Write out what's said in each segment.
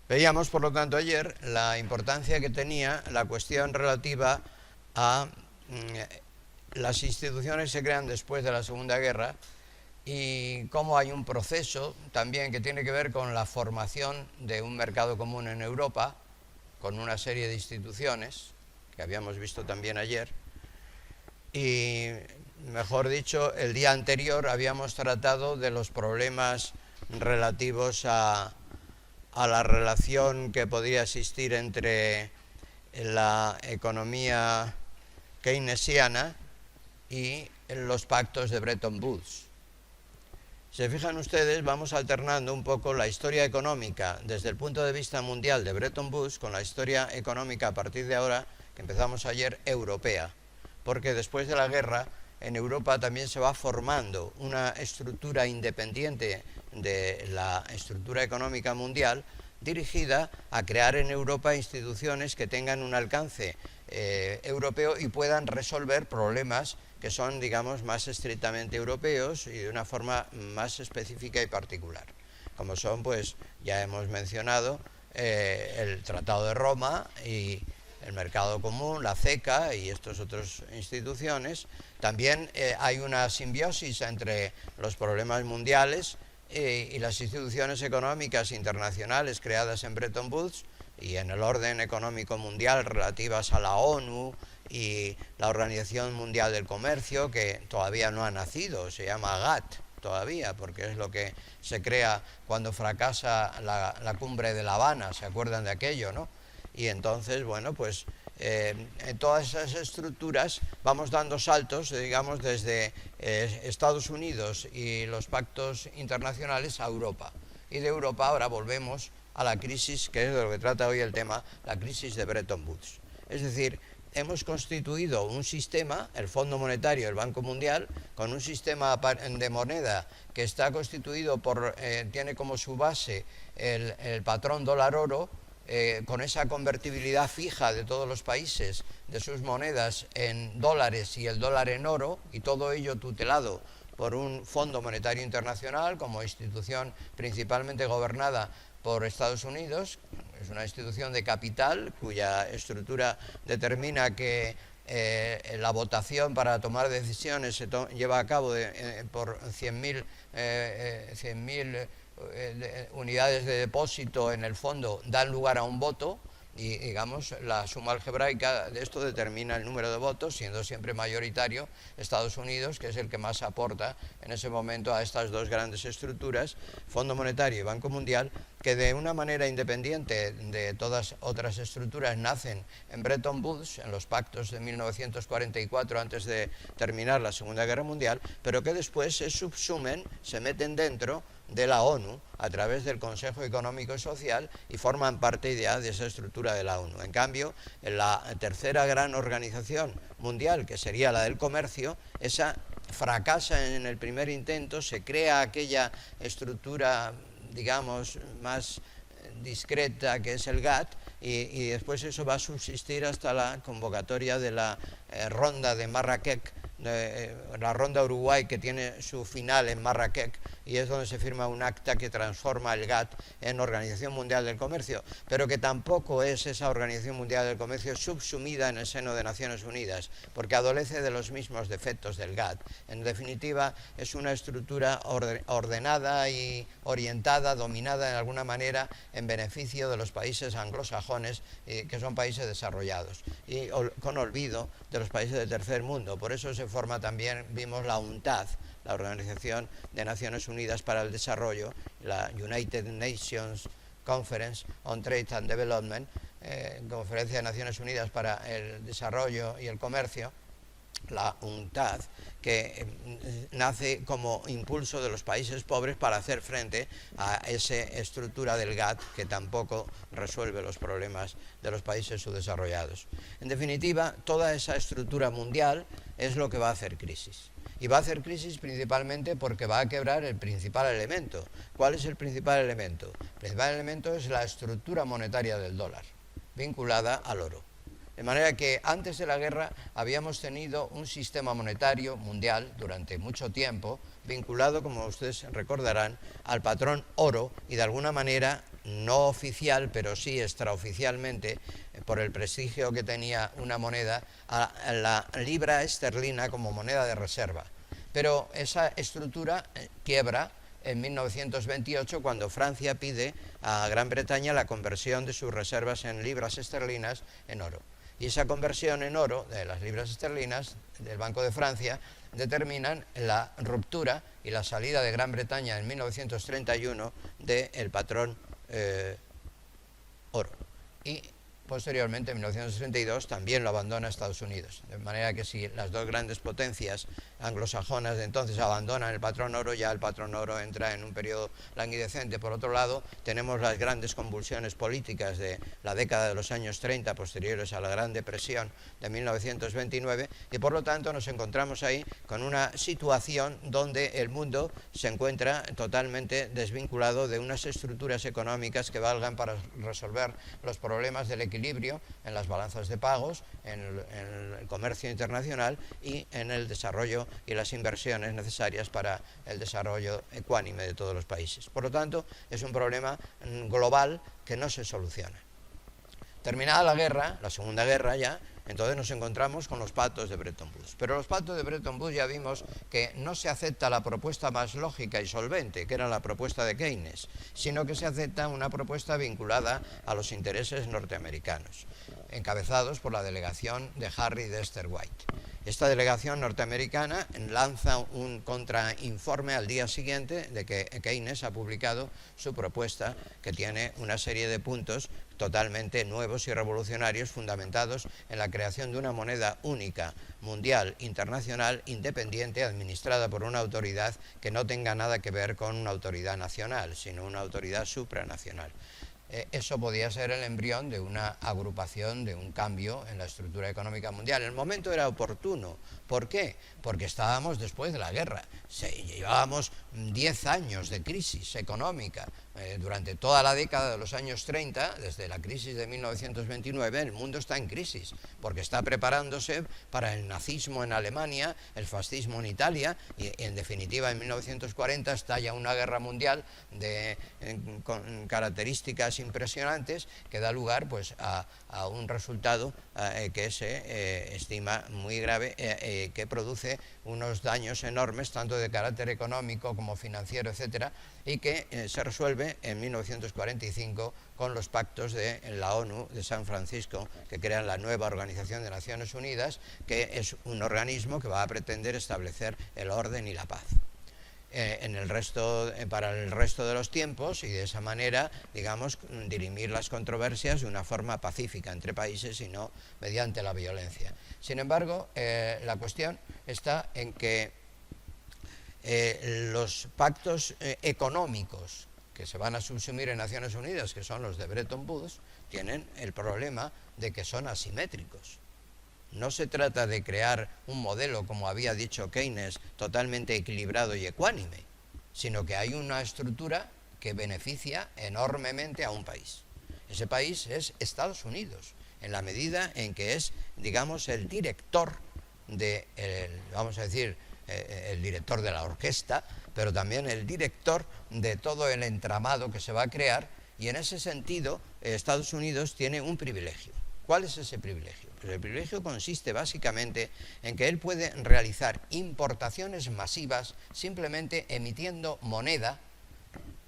Veíamos, por lo tanto, ayer la importancia que tenía la cuestión relativa a las instituciones que se crean después de la Segunda Guerra y cómo hay un proceso también que tiene que ver con la formación de un mercado común en Europa, con una serie de instituciones que habíamos visto también ayer. Y, mejor dicho, el día anterior habíamos tratado de los problemas relativos a la relación que podría existir entre la economía keynesiana y los pactos de Bretton Woods. Si se fijan ustedes, vamos alternando un poco la historia económica desde el punto de vista mundial de Bretton Woods con la historia económica a partir de ahora, que empezamos ayer, europea. Porque después de la guerra, en Europa también se va formando una estructura independiente de la estructura económica mundial, dirigida a crear en Europa instituciones que tengan un alcance europeo y puedan resolver problemas que son, digamos, más estrictamente europeos y de una forma más específica y particular, como son, pues, ya hemos mencionado, el Tratado de Roma y el Mercado Común, la CECA y estas otras instituciones. También hay una simbiosis entre los problemas mundiales y las instituciones económicas internacionales creadas en Bretton Woods y en el orden económico mundial relativas a la ONU y la Organización Mundial del Comercio, que todavía no ha nacido, se llama GATT todavía, porque es lo que se crea cuando fracasa la cumbre de La Habana, ¿se acuerdan de aquello, no? Y entonces, bueno, pues en todas esas estructuras vamos dando saltos, digamos, desde Estados Unidos y los pactos internacionales a Europa. Y de Europa ahora volvemos a la crisis, que es de lo que trata hoy el tema, la crisis de Bretton Woods. Es decir, hemos constituido un sistema, el Fondo Monetario, el Banco Mundial, con un sistema de moneda que está constituido por, tiene como su base el patrón dólar-oro, con esa convertibilidad fija de todos los países de sus monedas en dólares y el dólar en oro, y todo ello tutelado por un Fondo Monetario Internacional como institución principalmente gobernada por Estados Unidos. Es una institución de capital cuya estructura determina que la votación para tomar decisiones se lleva a cabo por 100.000 unidades de depósito en el fondo dan lugar a un voto y, digamos, la suma algebraica de esto determina el número de votos, siendo siempre mayoritario Estados Unidos, que es el que más aporta en ese momento a estas dos grandes estructuras, Fondo Monetario y Banco Mundial, que de una manera independiente de todas otras estructuras nacen en Bretton Woods, en los pactos de 1944, antes de terminar la Segunda Guerra Mundial, pero que después se subsumen, se meten dentro de la ONU a través del Consejo Económico y Social y forman parte ya de esa estructura de la ONU. En cambio, en la tercera gran organización mundial, que sería la del comercio, esa fracasa en el primer intento, se crea aquella estructura, digamos, más discreta que es el GATT, y después eso va a subsistir hasta la convocatoria de la ronda de Marrakech, la ronda Uruguay, que tiene su final en Marrakech, y es donde se firma un acta que transforma el GATT en Organización Mundial del Comercio, pero que tampoco es esa Organización Mundial del Comercio subsumida en el seno de Naciones Unidas, porque adolece de los mismos defectos del GATT. En definitiva, es una estructura ordenada y orientada, dominada de alguna manera en beneficio de los países anglosajones, que son países desarrollados, y con olvido de los países del tercer mundo. Por eso se forma también, vimos la UNTAD, la Organización de Naciones Unidas para el Desarrollo, la United Nations Conference on Trade and Development, Conferencia de Naciones Unidas para el Desarrollo y el Comercio, la UNTAD, que nace como impulso de los países pobres para hacer frente a esa estructura del GATT que tampoco resuelve los problemas de los países subdesarrollados. En definitiva, toda esa estructura mundial es lo que va a hacer crisis. Y va a hacer crisis principalmente porque va a quebrar el principal elemento. ¿Cuál es el principal elemento? El principal elemento es la estructura monetaria del dólar, vinculada al oro. De manera que antes de la guerra habíamos tenido un sistema monetario mundial durante mucho tiempo vinculado, como ustedes recordarán, al patrón oro y de alguna manera no oficial, pero sí extraoficialmente, por el prestigio que tenía una moneda, a la libra esterlina como moneda de reserva. Pero esa estructura quiebra en 1928 cuando Francia pide a Gran Bretaña la conversión de sus reservas en libras esterlinas en oro. Y esa conversión en oro de las libras esterlinas del Banco de Francia determinan la ruptura y la salida de Gran Bretaña en 1931 del patrón oro. Y posteriormente, en 1962, también lo abandona Estados Unidos. De manera que si las dos grandes potencias anglosajonas de entonces abandonan el patrón oro, ya el patrón oro entra en un periodo languidecente. Por otro lado, tenemos las grandes convulsiones políticas de la década de los años 30, posteriores a la Gran Depresión de 1929, y por lo tanto nos encontramos ahí con una situación donde el mundo se encuentra totalmente desvinculado de unas estructuras económicas que valgan para resolver los problemas del equilibrio en las balanzas de pagos, en el comercio internacional y en el desarrollo y las inversiones necesarias para el desarrollo ecuánime de todos los países. Por lo tanto, es un problema global que no se soluciona. Terminada la guerra, la Segunda Guerra ya, entonces nos encontramos con los pactos de Bretton Woods. Pero los pactos de Bretton Woods ya vimos que no se acepta la propuesta más lógica y solvente, que era la propuesta de Keynes, sino que se acepta una propuesta vinculada a los intereses norteamericanos, encabezados por la delegación de Harry Dexter White. Esta delegación norteamericana lanza un contrainforme al día siguiente de que Keynes ha publicado su propuesta, que tiene una serie de puntos totalmente nuevos y revolucionarios, fundamentados en la creación de una moneda única, mundial, internacional, independiente, administrada por una autoridad que no tenga nada que ver con una autoridad nacional, sino una autoridad supranacional. Eso podía ser el embrión de una agrupación, de un cambio en la estructura económica mundial. El momento era oportuno. ¿Por qué? Porque estábamos después de la guerra. Llevábamos 10 años de crisis económica. Durante toda la década de los años 30, desde la crisis de 1929, el mundo está en crisis, porque está preparándose para el nazismo en Alemania, el fascismo en Italia, y en definitiva en 1940 estalla una guerra mundial con características impresionantes que da lugar pues, a un resultado que se estima muy grave, que produce unos daños enormes, tanto de carácter económico como financiero, etcétera, y que se resuelve en 1945 con los pactos de la ONU de San Francisco, que crean la nueva Organización de Naciones Unidas, que es un organismo que va a pretender establecer el orden y la paz para el resto de los tiempos, y de esa manera, digamos, dirimir las controversias de una forma pacífica entre países y no mediante la violencia. Sin embargo, la cuestión está en que los pactos económicos que se van a subsumir en Naciones Unidas, que son los de Bretton Woods, tienen el problema de que son asimétricos. No se trata de crear un modelo, como había dicho Keynes, totalmente equilibrado y ecuánime, sino que hay una estructura que beneficia enormemente a un país. Ese país es Estados Unidos, en la medida en que es, digamos, el director vamos a decir, el director de la orquesta, pero también el director de todo el entramado que se va a crear, y en ese sentido Estados Unidos tiene un privilegio. ¿Cuál es ese privilegio? Pues el privilegio consiste básicamente en que él puede realizar importaciones masivas simplemente emitiendo moneda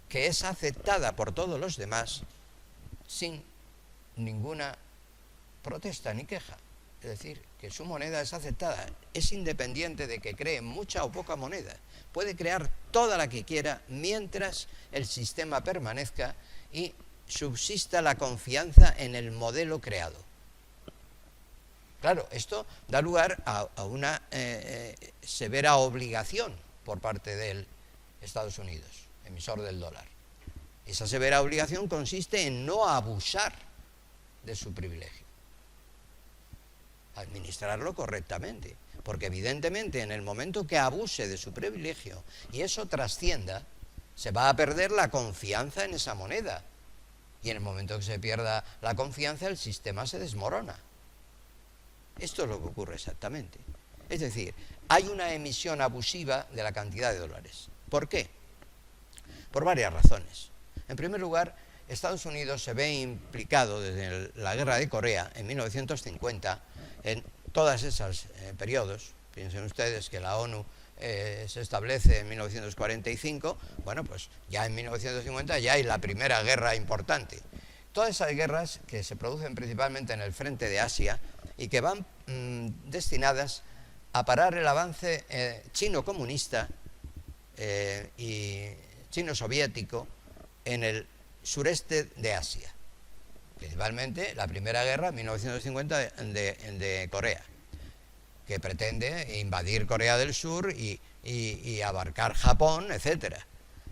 que es aceptada por todos los demás sin ninguna protesta ni queja. Es decir, que su moneda es aceptada, es independiente de que cree mucha o poca moneda. Puede crear toda la que quiera mientras el sistema permanezca y subsista la confianza en el modelo creado. Claro, esto da lugar a una severa obligación por parte de Estados Unidos, emisor del dólar. Esa severa obligación consiste en no abusar de su privilegio, administrarlo correctamente, porque evidentemente en el momento que abuse de su privilegio y eso trascienda, se va a perder la confianza en esa moneda, y en el momento que se pierda la confianza el sistema se desmorona. Esto es lo que ocurre exactamente. Es decir, hay una emisión abusiva de la cantidad de dólares. ¿Por qué? Por varias razones. En primer lugar, Estados Unidos se ve implicado desde la guerra de Corea en 1950 en todos esos periodos. Piensen ustedes que la ONU se establece en 1945, bueno, pues ya en 1950 ya hay la primera guerra importante. Todas esas guerras que se producen principalmente en el frente de Asia y que van destinadas a parar el avance chino comunista y chino soviético en el sureste de Asia, principalmente la primera guerra, 1950, de Corea, que pretende invadir Corea del Sur y abarcar Japón, etc.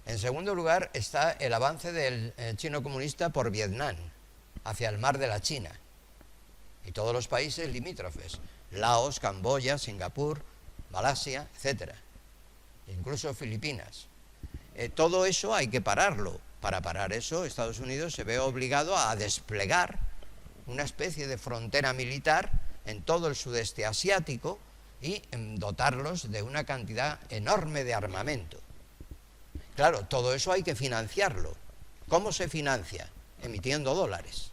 En segundo lugar está el avance del chino comunista por Vietnam, hacia el mar de la China, y todos los países limítrofes, Laos, Camboya, Singapur, Malasia, etc. Incluso Filipinas. Todo eso hay que pararlo. Para parar eso, Estados Unidos se ve obligado a desplegar una especie de frontera militar en todo el sudeste asiático y dotarlos de una cantidad enorme de armamento. Claro, todo eso hay que financiarlo. ¿Cómo se financia? Emitiendo dólares.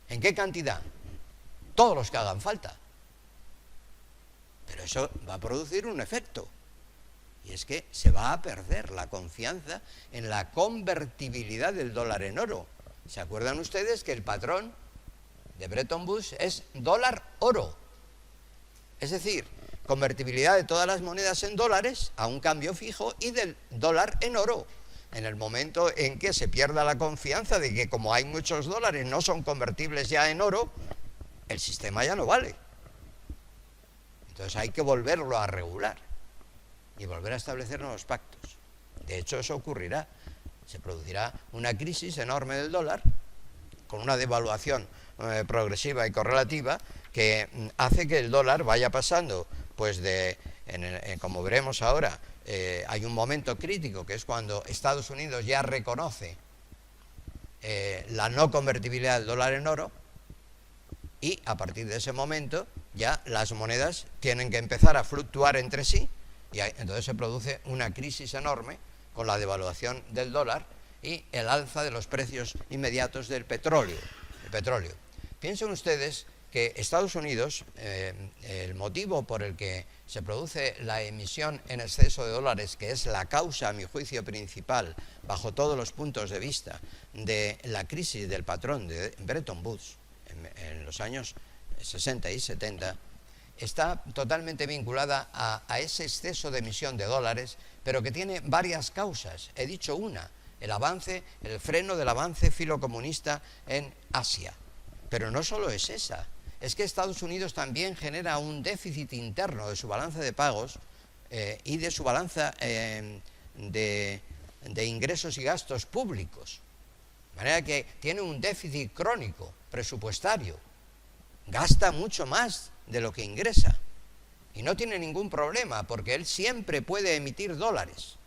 ¿En qué cantidad? Todos los que hagan falta. Pero eso va a producir un efecto. Y es que se va a perder la confianza en la convertibilidad del dólar en oro. ¿Se acuerdan ustedes que el patrón de Bretton Woods es dólar-oro? Es decir, convertibilidad de todas las monedas en dólares a un cambio fijo y del dólar en oro. En el momento en que se pierda la confianza de que como hay muchos dólares no son convertibles ya en oro, el sistema ya no vale. Entonces hay que volverlo a regular y volver a establecer nuevos pactos. De hecho, eso ocurrirá. Se producirá una crisis enorme del dólar, con una devaluación progresiva y correlativa, que hace que el dólar vaya pasando, pues como veremos ahora, hay un momento crítico, que es cuando Estados Unidos ya reconoce la no convertibilidad del dólar en oro, y a partir de ese momento ya las monedas tienen que empezar a fluctuar entre sí, y entonces se produce una crisis enorme con la devaluación del dólar y el alza de los precios inmediatos del petróleo. Piensen ustedes que Estados Unidos, el motivo por el que se produce la emisión en exceso de dólares, que es la causa, a mi juicio, principal, bajo todos los puntos de vista, de la crisis del patrón de Bretton Woods en los años 60 y 70, está totalmente vinculada a ese exceso de emisión de dólares, pero que tiene varias causas. He dicho una, el freno del avance filocomunista en Asia. Pero no solo es esa, es que Estados Unidos también genera un déficit interno de su balanza de pagos y de su balanza de ingresos y gastos públicos. De manera que tiene un déficit crónico presupuestario, gasta mucho más de lo que ingresa y no tiene ningún problema porque él siempre puede emitir dólares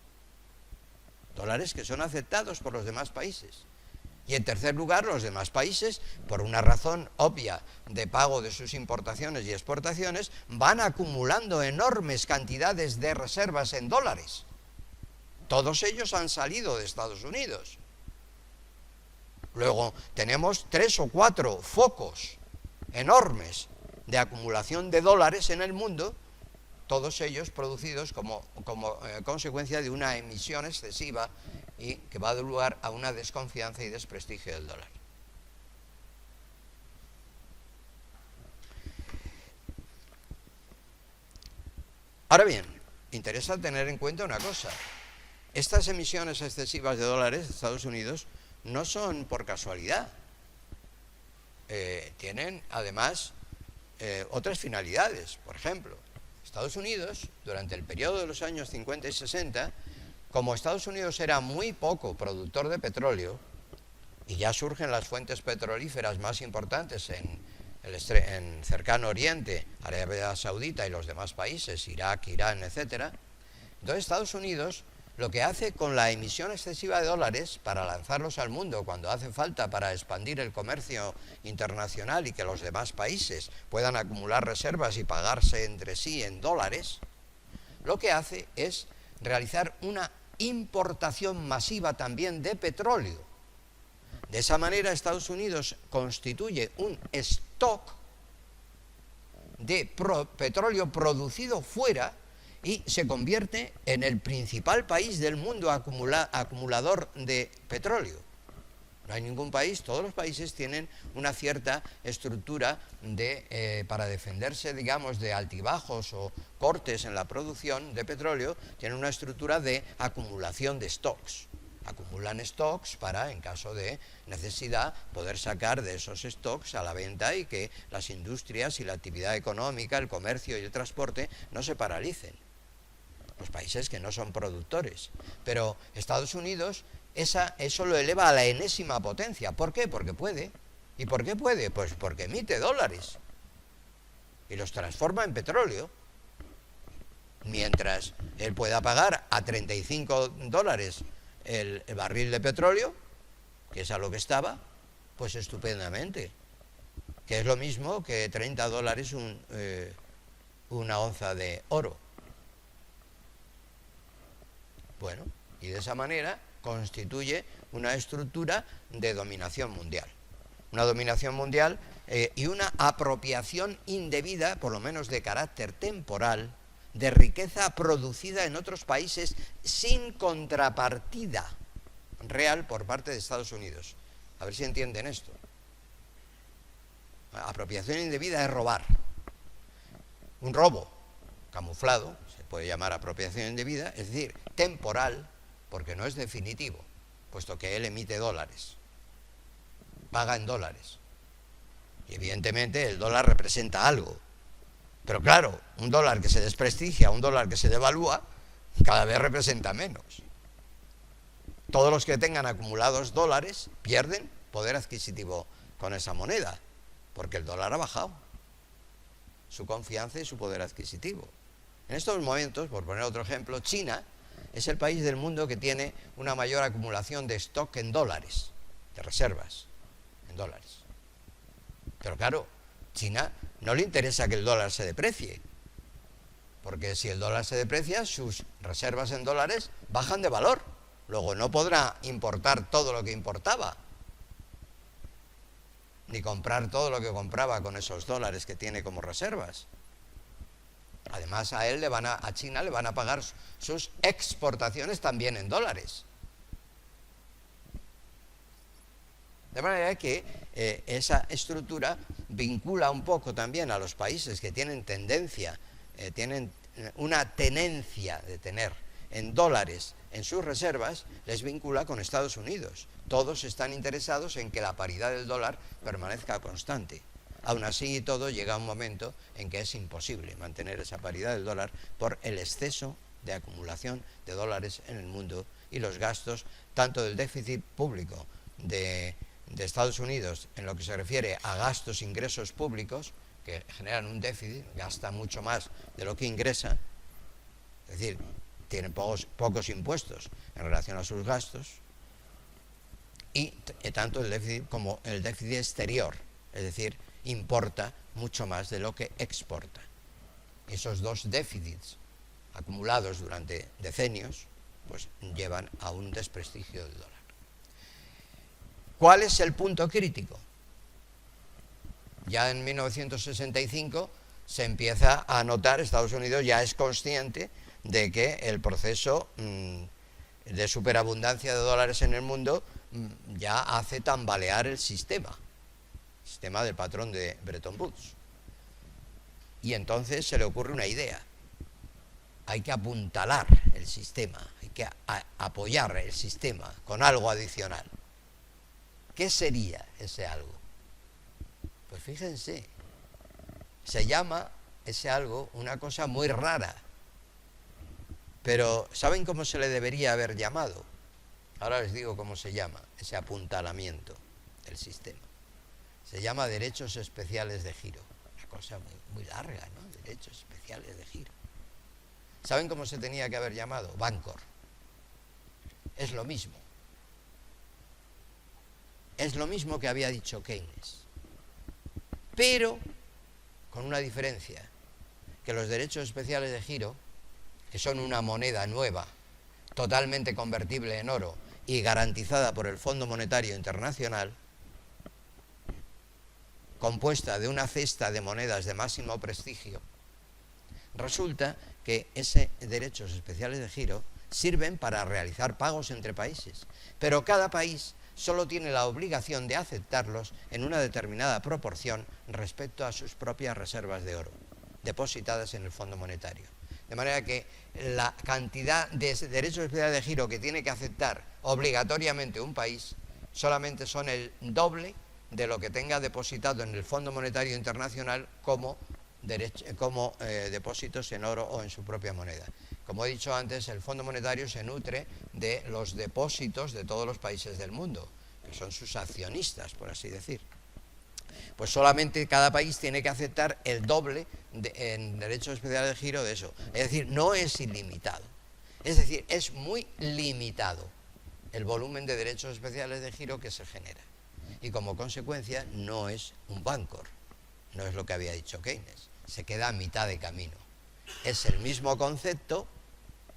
que son aceptados por los demás países. Y en tercer lugar, los demás países, por una razón obvia de pago de sus importaciones y exportaciones, van acumulando enormes cantidades de reservas en dólares. Todos ellos han salido de Estados Unidos. Luego tenemos 3 o 4 focos enormes de acumulación de dólares en el mundo, todos ellos producidos como consecuencia de una emisión excesiva y que va a dar lugar a una desconfianza y desprestigio del dólar. Ahora bien, interesa tener en cuenta una cosa. Estas emisiones excesivas de dólares de Estados Unidos no son por casualidad. Tienen además otras finalidades. Por ejemplo, Estados Unidos, durante el periodo de los años 50 y 60, como Estados Unidos era muy poco productor de petróleo, y ya surgen las fuentes petrolíferas más importantes en cercano Oriente, Arabia Saudita y los demás países, Irak, Irán, etc., entonces Estados Unidos lo que hace con la emisión excesiva de dólares para lanzarlos al mundo cuando hace falta para expandir el comercio internacional y que los demás países puedan acumular reservas y pagarse entre sí en dólares, lo que hace es realizar una importación masiva también de petróleo. De esa manera Estados Unidos constituye un stock de petróleo producido fuera y se convierte en el principal país del mundo acumulador de petróleo. No hay ningún país, todos los países tienen una cierta estructura para defenderse, digamos, de altibajos o cortes en la producción de petróleo, tienen una estructura de acumulación de stocks. Acumulan stocks para, en caso de necesidad, poder sacar de esos stocks a la venta y que las industrias y la actividad económica, el comercio y el transporte no se paralicen. Los países que no son productores. Pero Estados Unidos eso lo eleva a la enésima potencia. ¿Por qué? Porque puede. ¿Y por qué puede? Pues porque emite dólares y los transforma en petróleo. Mientras él pueda pagar a $35 el barril de petróleo, que es a lo que estaba, pues estupendamente. Que es lo mismo que $30 una onza de oro. Bueno, y de esa manera constituye una estructura de dominación mundial. Una dominación mundial y una apropiación indebida, por lo menos de carácter temporal, de riqueza producida en otros países sin contrapartida real por parte de Estados Unidos. A ver si entienden esto. Apropiación indebida es robar. Un robo camuflado, se puede llamar apropiación indebida, es decir, temporal, porque no es definitivo, puesto que él emite dólares, paga en dólares. Y evidentemente el dólar representa algo. Pero claro, un dólar que se desprestigia, un dólar que se devalúa, cada vez representa menos. Todos los que tengan acumulados dólares pierden poder adquisitivo con esa moneda, porque el dólar ha bajado su confianza y su poder adquisitivo. En estos momentos, por poner otro ejemplo, China es el país del mundo que tiene una mayor acumulación de stock en dólares, de reservas en dólares. Pero claro, China no le interesa que el dólar se deprecie, porque si el dólar se deprecia, sus reservas en dólares bajan de valor. Luego no podrá importar todo lo que importaba, ni comprar todo lo que compraba con esos dólares que tiene como reservas. Además, a China le van a pagar sus exportaciones también en dólares. De manera que esa estructura vincula un poco también a los países que tienen tienen una tenencia de tener en dólares en sus reservas, les vincula con Estados Unidos. Todos están interesados en que la paridad del dólar permanezca constante. Aún así y todo, llega un momento en que es imposible mantener esa paridad del dólar por el exceso de acumulación de dólares en el mundo y los gastos, tanto del déficit público de Estados Unidos en lo que se refiere a gastos, ingresos públicos, que generan un déficit, gasta mucho más de lo que ingresa, es decir, tiene pocos impuestos en relación a sus gastos, y tanto el déficit como el déficit exterior, es decir, importa mucho más de lo que exporta. Esos dos déficits acumulados durante decenios, pues llevan a un desprestigio del dólar. ¿Cuál es el punto crítico? Ya en 1965 se empieza a notar, Estados Unidos ya es consciente de que el proceso de superabundancia de dólares en el mundo ya hace tambalear el sistema del patrón de Bretton Woods. Y entonces se le ocurre una idea. Hay que apuntalar el sistema, hay que apoyar el sistema con algo adicional. ¿Qué sería ese algo? Pues fíjense, se llama ese algo una cosa muy rara, pero ¿saben cómo se le debería haber llamado? Ahora les digo cómo se llama ese apuntalamiento del sistema. Se llama derechos especiales de giro. Una cosa muy, muy larga, ¿no? Derechos especiales de giro. ¿Saben cómo se tenía que haber llamado? Bancor. Es lo mismo. Es lo mismo que había dicho Keynes. Pero con una diferencia, que los derechos especiales de giro, que son una moneda nueva, totalmente convertible en oro, y garantizada por el Fondo Monetario Internacional, compuesta de una cesta de monedas de máximo prestigio, resulta que esos derechos especiales de giro sirven para realizar pagos entre países, pero cada país solo tiene la obligación de aceptarlos en una determinada proporción respecto a sus propias reservas de oro, depositadas en el Fondo Monetario. De manera que la cantidad de derechos especiales de giro que tiene que aceptar obligatoriamente un país solamente son el doble de lo que tenga depositado en el Fondo Monetario Internacional como depósitos en oro o en su propia moneda. Como he dicho antes, el Fondo Monetario se nutre de los depósitos de todos los países del mundo, que son sus accionistas, por así decir. Pues solamente cada país tiene que aceptar el doble en derechos especiales de giro de eso. Es decir, no es ilimitado. Es decir, es muy limitado el volumen de derechos especiales de giro que se genera. Y como consecuencia no es un Bancor, no es lo que había dicho Keynes, se queda a mitad de camino. Es el mismo concepto,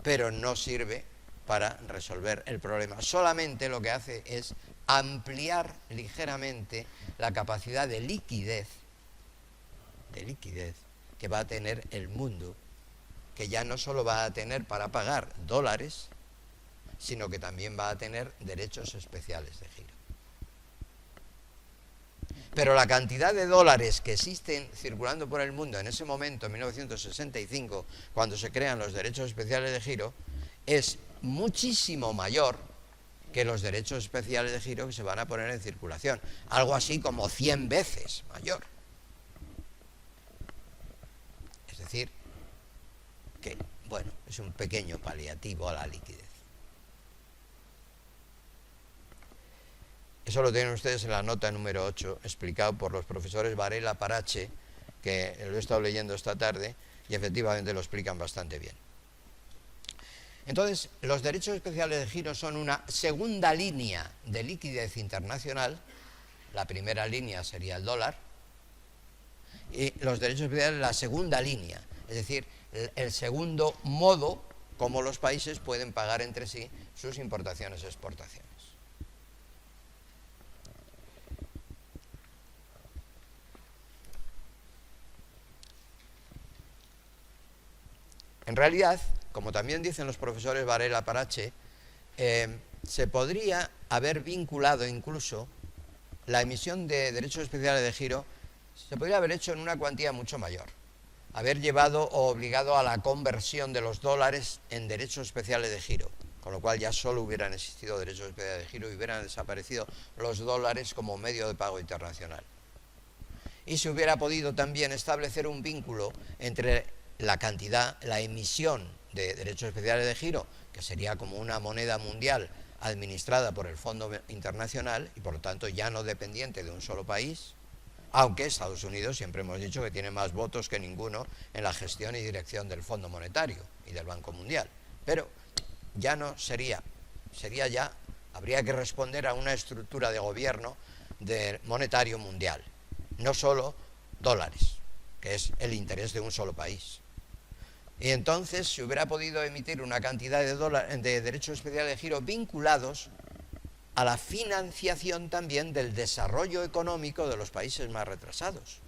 pero no sirve para resolver el problema. Solamente lo que hace es ampliar ligeramente la capacidad de liquidez que va a tener el mundo, que ya no solo va a tener para pagar dólares, sino que también va a tener derechos especiales de giro. Pero la cantidad de dólares que existen circulando por el mundo en ese momento, en 1965, cuando se crean los derechos especiales de giro, es muchísimo mayor que los derechos especiales de giro que se van a poner en circulación. Algo así como 100 veces mayor. Es decir, que, bueno, es un pequeño paliativo a la liquidez. Eso lo tienen ustedes en la nota número 8, explicado por los profesores Varela Parache, que lo he estado leyendo esta tarde, y efectivamente lo explican bastante bien. Entonces, los derechos especiales de giro son una segunda línea de liquidez internacional. La primera línea sería el dólar, y los derechos especiales la segunda línea, es decir, el segundo modo como los países pueden pagar entre sí sus importaciones y exportaciones. En realidad, como también dicen los profesores Varela Parache, se podría haber vinculado incluso la emisión de derechos especiales de giro, se podría haber hecho en una cuantía mucho mayor, haber llevado o obligado a la conversión de los dólares en derechos especiales de giro, con lo cual ya solo hubieran existido derechos especiales de giro y hubieran desaparecido los dólares como medio de pago internacional. Y se hubiera podido también establecer un vínculo entre la cantidad, la emisión de derechos especiales de giro, que sería como una moneda mundial administrada por el Fondo Internacional y por lo tanto ya no dependiente de un solo país, aunque Estados Unidos siempre hemos dicho que tiene más votos que ninguno en la gestión y dirección del Fondo Monetario y del Banco Mundial, pero ya no sería ya, habría que responder a una estructura de gobierno monetario mundial, no solo dólares, que es el interés de un solo país. Y entonces se hubiera podido emitir una cantidad de derechos especiales de giro vinculados a la financiación también del desarrollo económico de los países más retrasados,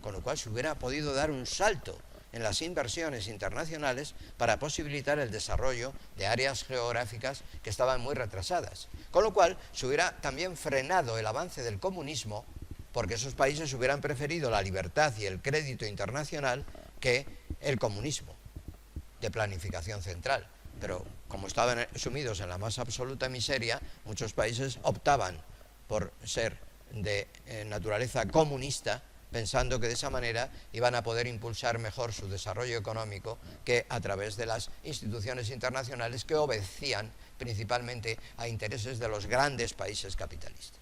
con lo cual se hubiera podido dar un salto en las inversiones internacionales para posibilitar el desarrollo de áreas geográficas que estaban muy retrasadas, con lo cual se hubiera también frenado el avance del comunismo, porque esos países hubieran preferido la libertad y el crédito internacional que el comunismo de planificación central. Pero como estaban sumidos en la más absoluta miseria, muchos países optaban por ser de naturaleza comunista, pensando que de esa manera iban a poder impulsar mejor su desarrollo económico que a través de las instituciones internacionales que obedecían principalmente a intereses de los grandes países capitalistas.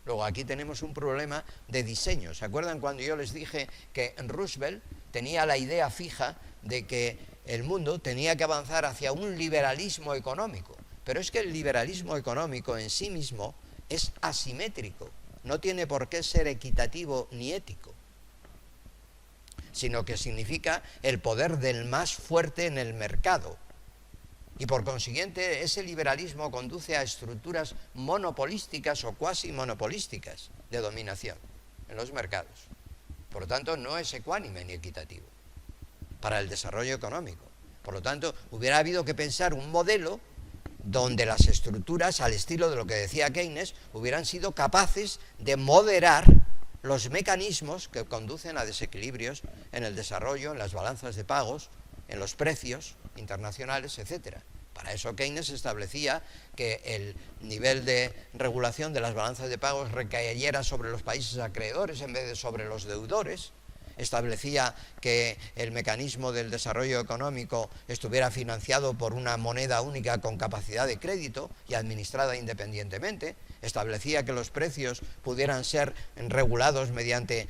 Luego aquí tenemos un problema de diseño. ¿Se acuerdan cuando yo les dije que Roosevelt tenía la idea fija de que el mundo tenía que avanzar hacia un liberalismo económico? Pero es que el liberalismo económico en sí mismo es asimétrico, no tiene por qué ser equitativo ni ético. sino que significa el poder del más fuerte en el mercado. Y por consiguiente, ese liberalismo conduce a estructuras monopolísticas o cuasi monopolísticas de dominación en los mercados. Por lo tanto, no es ecuánime ni equitativo para el desarrollo económico. Por lo tanto, hubiera habido que pensar un modelo donde las estructuras, al estilo de lo que decía Keynes, hubieran sido capaces de moderar los mecanismos que conducen a desequilibrios en el desarrollo, en las balanzas de pagos, en los precios internacionales, etcétera. Para eso Keynes establecía que el nivel de regulación de las balanzas de pagos recayera sobre los países acreedores en vez de sobre los deudores. Establecía que el mecanismo del desarrollo económico estuviera financiado por una moneda única con capacidad de crédito y administrada independientemente. Establecía que los precios pudieran ser regulados mediante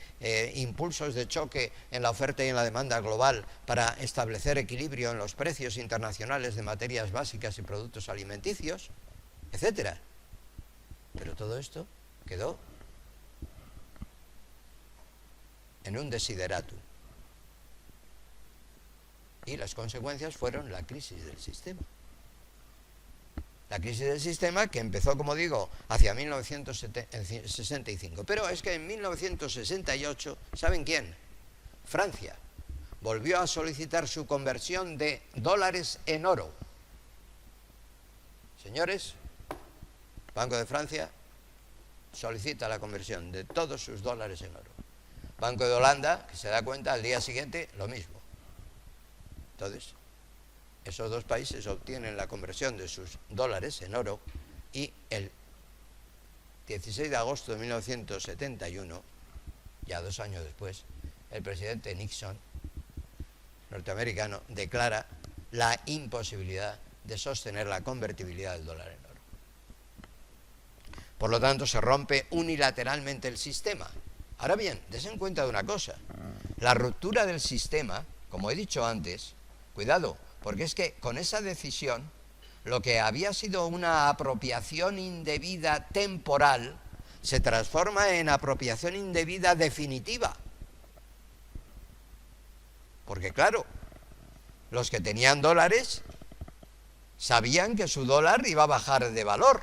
impulsos de choque en la oferta y en la demanda global para establecer equilibrio en los precios internacionales de materias básicas y productos alimenticios, etcétera. Pero todo esto quedó en un desideratum. Y las consecuencias fueron la crisis del sistema. La crisis del sistema que empezó, como digo, hacia 1965. Pero es que en 1968, ¿saben quién? Francia volvió a solicitar su conversión de dólares en oro. Señores, Banco de Francia solicita la conversión de todos sus dólares en oro. Banco de Holanda, que se da cuenta al día siguiente, lo mismo. Entonces, esos dos países obtienen la conversión de sus dólares en oro y el 16 de agosto de 1971, ya 2 años después, el presidente Nixon, norteamericano, declara la imposibilidad de sostener la convertibilidad del dólar en oro. Por lo tanto, se rompe unilateralmente el sistema. Ahora bien, desen cuenta de una cosa, la ruptura del sistema, como he dicho antes, cuidado, porque es que con esa decisión, lo que había sido una apropiación indebida temporal, se transforma en apropiación indebida definitiva. Porque claro, los que tenían dólares sabían que su dólar iba a bajar de valor.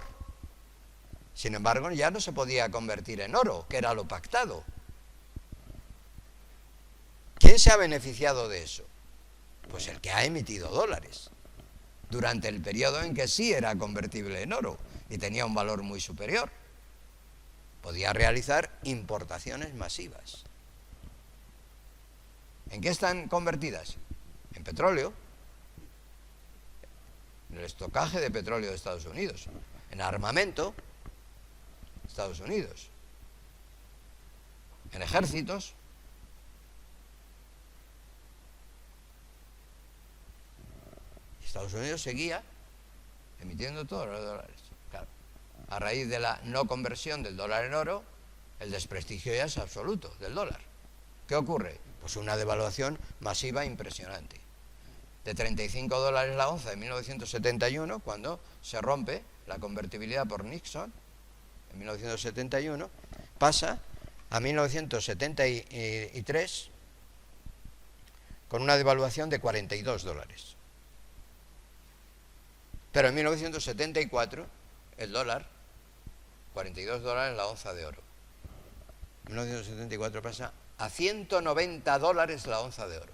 Sin embargo, ya no se podía convertir en oro, que era lo pactado. ¿Quién se ha beneficiado de eso? Pues el que ha emitido dólares, durante el periodo en que sí era convertible en oro y tenía un valor muy superior. Podía realizar importaciones masivas. ¿En qué están convertidas? En petróleo, en el estocaje de petróleo de Estados Unidos, en armamento, Estados Unidos, en ejércitos. Estados Unidos seguía emitiendo todos los dólares. Claro, a raíz de la no conversión del dólar en oro, el desprestigio ya es absoluto del dólar. ¿Qué ocurre? Pues una devaluación masiva impresionante. De 35 dólares la onza en 1971, cuando se rompe la convertibilidad por Nixon, en 1971, pasa a 1973 con una devaluación de 42 dólares. Pero en 1974, el dólar, 42 dólares la onza de oro. En 1974 pasa a 190 dólares la onza de oro.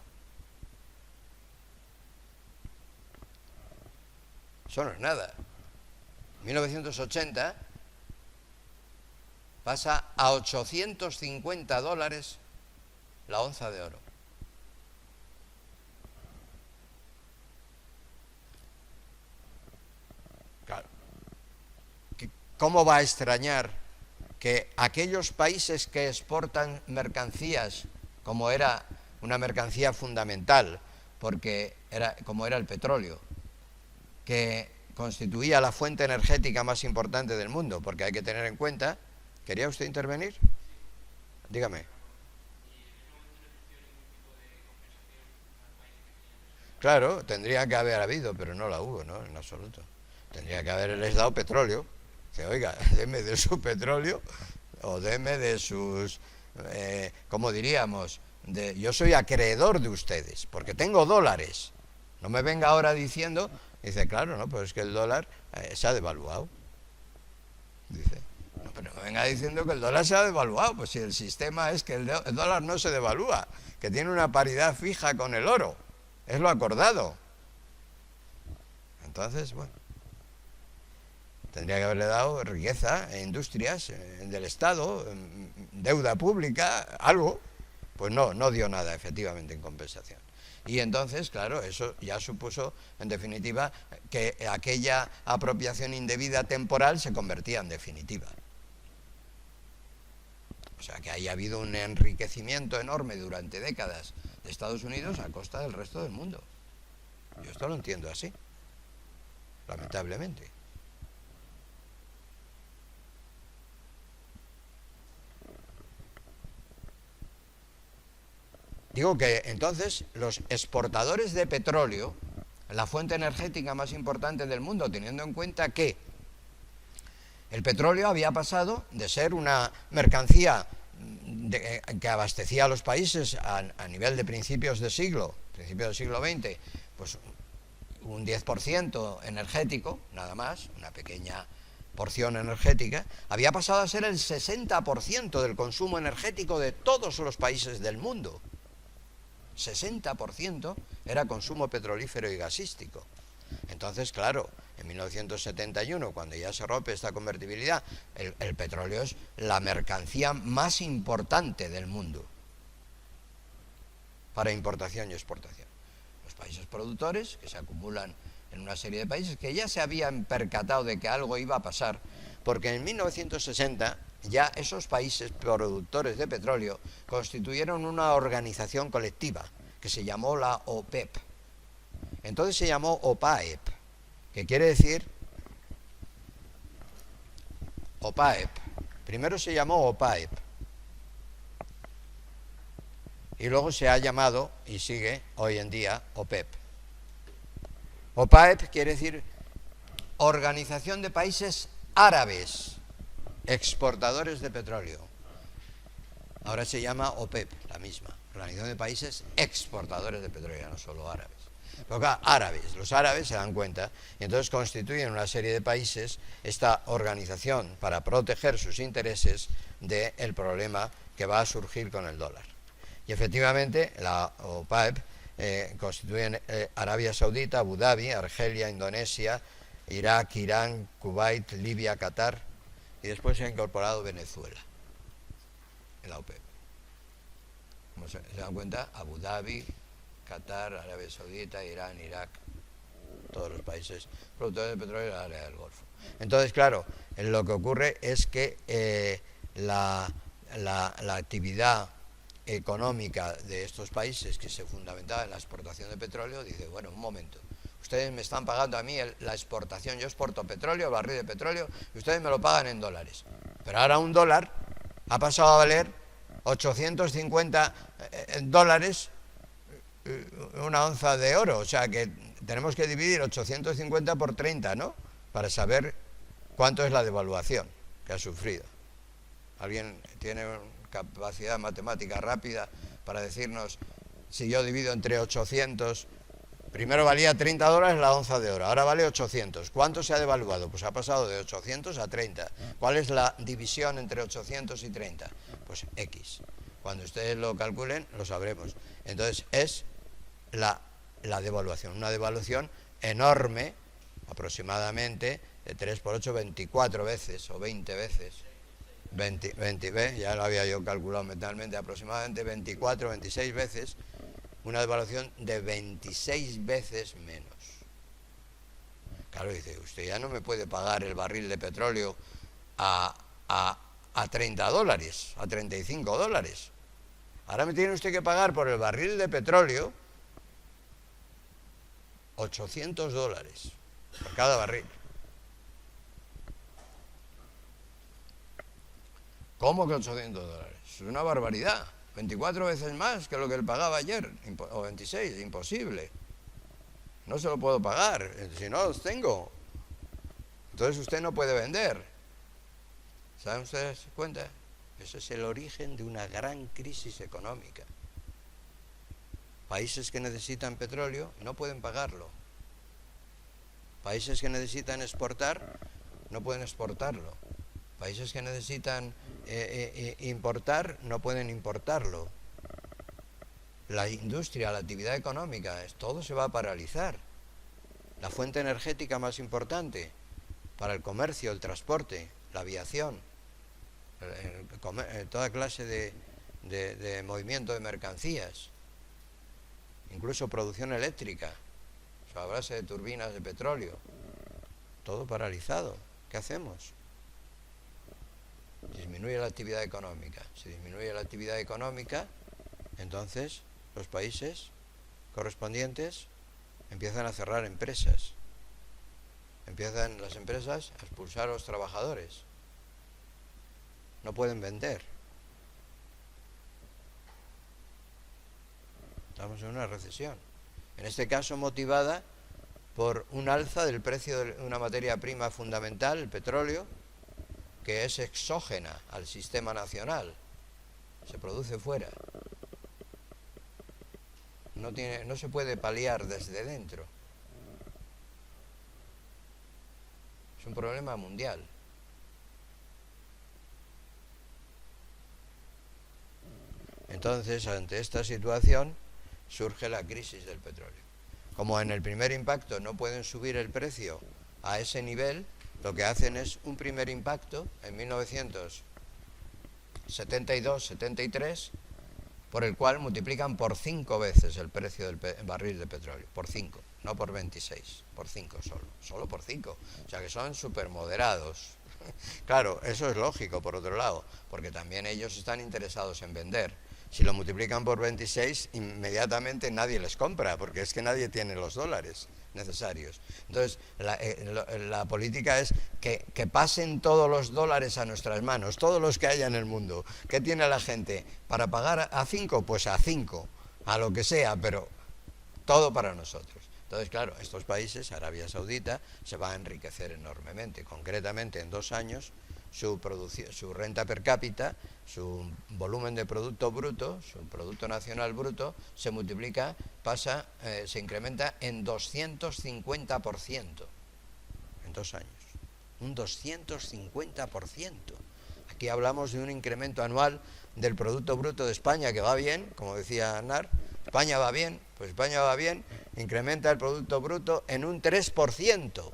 Eso no es nada. En 1980 pasa a 850 dólares la onza de oro. Claro. ¿Cómo va a extrañar que aquellos países que exportan mercancías, como era una mercancía fundamental, porque como era el petróleo, que constituía la fuente energética más importante del mundo, porque hay que tener en cuenta... ¿Quería usted intervenir? Dígame. Claro, tendría que haber habido, pero no la hubo, ¿no? En absoluto. Tendría que haberles dado petróleo. Que oiga, deme de su petróleo o deme de sus, ¿cómo diríamos? yo soy acreedor de ustedes, porque tengo dólares. No me venga ahora diciendo, dice, claro, no, pues es que el dólar se ha devaluado. Dice, no, pero no venga diciendo que el dólar se ha devaluado, pues si el sistema es que el dólar no se devalúa, que tiene una paridad fija con el oro, es lo acordado. Entonces, bueno, tendría que haberle dado riqueza e industrias del Estado, deuda pública, algo. Pues no dio nada, efectivamente, en compensación. Y entonces, claro, eso ya supuso, en definitiva, que aquella apropiación indebida temporal se convertía en definitiva. O sea, que haya habido un enriquecimiento enorme durante décadas de Estados Unidos a costa del resto del mundo. Yo esto lo entiendo así, lamentablemente. Digo que entonces los exportadores de petróleo, la fuente energética más importante del mundo, teniendo en cuenta que el petróleo había pasado de ser una mercancía que abastecía a los países a nivel de principios del siglo XX, pues un 10% energético, nada más, una pequeña porción energética, había pasado a ser el 60% del consumo energético de todos los países del mundo. 60% era consumo petrolífero y gasístico. Entonces, claro, en 1971, cuando ya se rompe esta convertibilidad, el petróleo es la mercancía más importante del mundo para importación y exportación. Los países productores, que se acumulan en una serie de países, que ya se habían percatado de que algo iba a pasar, porque en 1960 ya esos países productores de petróleo constituyeron una organización colectiva que se llamó la OPEP. Entonces se llamó OPAEP, que quiere decir OPAEP. Primero se llamó OPAEP y luego se ha llamado y sigue hoy en día OPEP. OPAEP quiere decir Organización de Países Árabes Exportadores de Petróleo. Ahora se llama OPEP, la misma, Organización de Países Exportadores de Petróleo, no solo árabes. Pero claro, árabes, los árabes se dan cuenta y entonces constituyen una serie de países esta organización para proteger sus intereses del problema que va a surgir con el dólar. Y efectivamente la OPEP constituyen Arabia Saudita, Abu Dhabi, Argelia, Indonesia, Irak, Irán, Kuwait, Libia, Qatar, y después se ha incorporado Venezuela en la OPEP. Como se dan cuenta, Abu Dhabi, Qatar, Arabia Saudita, Irán, Irak, todos los países productores de petróleo del área del Golfo. Entonces, claro, lo que ocurre es que la actividad económica de estos países, que se fundamentaba en la exportación de petróleo, dice, bueno, un momento, ustedes me están pagando a mí la exportación, yo exporto petróleo, barril de petróleo, y ustedes me lo pagan en dólares. Pero ahora un dólar ha pasado a valer 850 dólares una onza de oro, o sea que tenemos que dividir 850 por 30, ¿no? Para saber cuánto es la devaluación que ha sufrido. ¿Alguien tiene capacidad matemática rápida para decirnos si yo divido entre 800? Primero valía 30 dólares la onza de oro, ahora vale 800. ¿Cuánto se ha devaluado? Pues ha pasado de 800 a 30. ¿Cuál es la división entre 800 y 30? Pues X. Cuando ustedes lo calculen, lo sabremos. Entonces es la devaluación, una devaluación enorme, aproximadamente de 3 por 8, 24 veces o 20 veces. 20, ya lo había yo calculado mentalmente, aproximadamente 24, 26 veces, una devaluación de 26 veces menos. Claro, dice, usted ya no me puede pagar el barril de petróleo a 30 dólares, a 35 dólares. Ahora me tiene usted que pagar por el barril de petróleo 800 dólares por cada barril. ¿Cómo que 800 dólares? Es una barbaridad. 24 veces más que lo que él pagaba ayer, o 26, imposible. No se lo puedo pagar, si no los tengo. Entonces usted no puede vender. ¿Saben ustedes cuenta? Ese es el origen de una gran crisis económica. Países que necesitan petróleo no pueden pagarlo. Países que necesitan exportar no pueden exportarlo. Países que necesitan importar no pueden importarlo. La industria, la actividad económica, todo se va a paralizar. La fuente energética más importante para el comercio, el transporte, la aviación, toda clase de movimiento de mercancías, incluso producción eléctrica, a base de turbinas de petróleo, todo paralizado. ¿Qué hacemos? Disminuye la actividad económica. Si disminuye la actividad económica, entonces los países correspondientes empiezan a cerrar empresas. Empiezan las empresas a expulsar a los trabajadores. No pueden vender. Estamos en una recesión. En este caso motivada por un alza del precio de una materia prima fundamental, el petróleo, que es exógena al sistema nacional, se produce fuera. No se puede paliar desde dentro. Es un problema mundial. Entonces, ante esta situación, surge la crisis del petróleo. Como en el primer impacto no pueden subir el precio a ese nivel, lo que hacen es un primer impacto en 1972-73, por el cual multiplican por 5 veces el precio del barril de petróleo, por 5, no por 26, por 5 solo por 5, o sea que son súper moderados. Claro, eso es lógico por otro lado, porque también ellos están interesados en vender. Si lo multiplican por 26, inmediatamente nadie les compra, porque es que nadie tiene los dólares necesarios. Entonces, la política es que pasen todos los dólares a nuestras manos, todos los que haya en el mundo. ¿Qué tiene la gente? ¿Para pagar a 5? Pues a 5, a lo que sea, pero todo para nosotros. Entonces, claro, estos países, Arabia Saudita, se va a enriquecer enormemente. Concretamente, en 2 años, su renta per cápita, su volumen de producto bruto, su producto nacional bruto, se multiplica, se incrementa en 250% en 2 años. Un 250%. Aquí hablamos de un incremento anual del Producto Bruto de España, que va bien, como decía Aznar. España va bien, pues España va bien, incrementa el Producto Bruto en un 3%.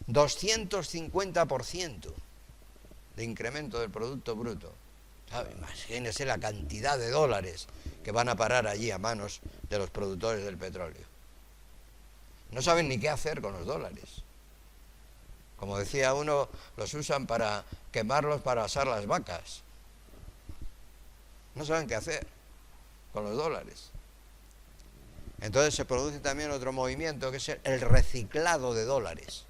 250% de incremento del Producto Bruto. ¿Sabe? Imagínese la cantidad de dólares que van a parar allí a manos de los productores del petróleo. No saben ni qué hacer con los dólares. Como decía uno, los usan para quemarlos para asar las vacas. No saben qué hacer con los dólares. Entonces se produce también otro movimiento, que es el reciclado de dólares.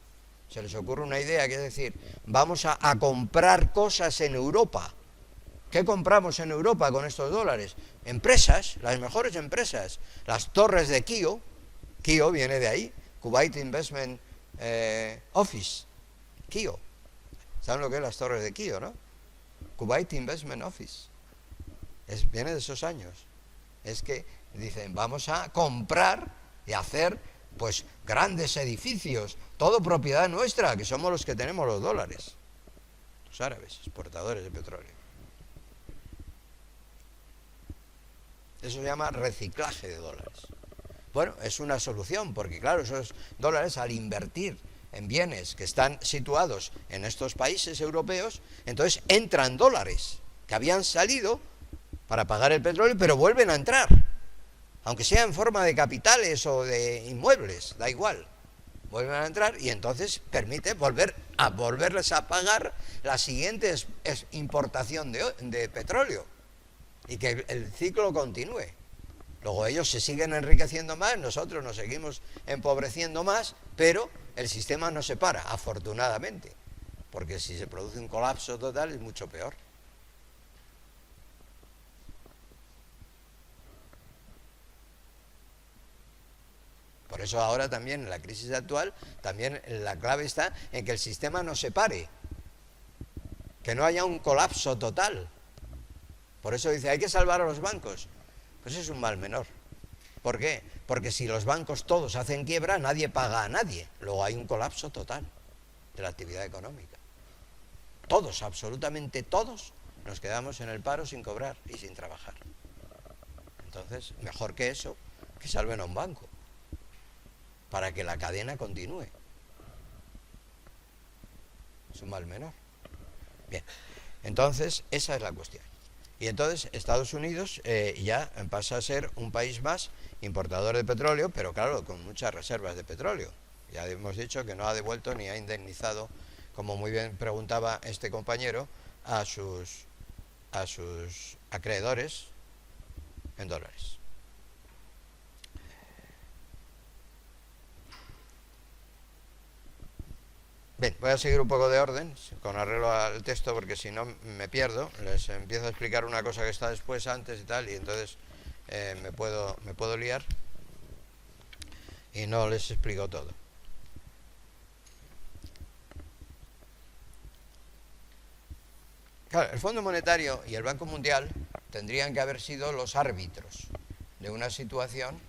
Se les ocurre una idea, que es decir, vamos a comprar cosas en Europa. ¿Qué compramos en Europa con estos dólares? Empresas, las mejores empresas. Las torres de Kio viene de ahí, Kuwait Investment Office, Kio. ¿Saben lo que es las torres de Kio, no? Kuwait Investment Office. Viene de esos años. Es que dicen, vamos a comprar y hacer pues grandes edificios, todo propiedad nuestra, que somos los que tenemos los dólares. Los árabes, exportadores de petróleo. Eso se llama reciclaje de dólares. Bueno, es una solución, porque claro, esos dólares, al invertir en bienes que están situados en estos países europeos, entonces entran dólares que habían salido para pagar el petróleo, pero vuelven a entrar, aunque sea en forma de capitales o de inmuebles, da igual, vuelven a entrar y entonces permite volverles a pagar la siguiente importación de petróleo y que el ciclo continúe. Luego ellos se siguen enriqueciendo más, nosotros nos seguimos empobreciendo más, pero el sistema no se para, afortunadamente, porque si se produce un colapso total es mucho peor. Por eso ahora también, en la crisis actual, también la clave está en que el sistema no se pare, que no haya un colapso total. Por eso dice, hay que salvar a los bancos. Pues es un mal menor. ¿Por qué? Porque si los bancos todos hacen quiebra, nadie paga a nadie. Luego hay un colapso total de la actividad económica. Todos, absolutamente todos, nos quedamos en el paro sin cobrar y sin trabajar. Entonces, mejor que eso, que salven a un banco, para que la cadena continúe. Es un mal menor. Bien, entonces, esa es la cuestión. Y entonces Estados Unidos ya pasa a ser un país más importador de petróleo, pero claro, con muchas reservas de petróleo. Ya hemos dicho que no ha devuelto ni ha indemnizado, como muy bien preguntaba este compañero, a sus acreedores en dólares. Bien, voy a seguir un poco de orden, con arreglo al texto, porque si no me pierdo, les empiezo a explicar una cosa que está después, antes y tal, y entonces me puedo liar y no les explico todo. Claro, el Fondo Monetario y el Banco Mundial tendrían que haber sido los árbitros de una situación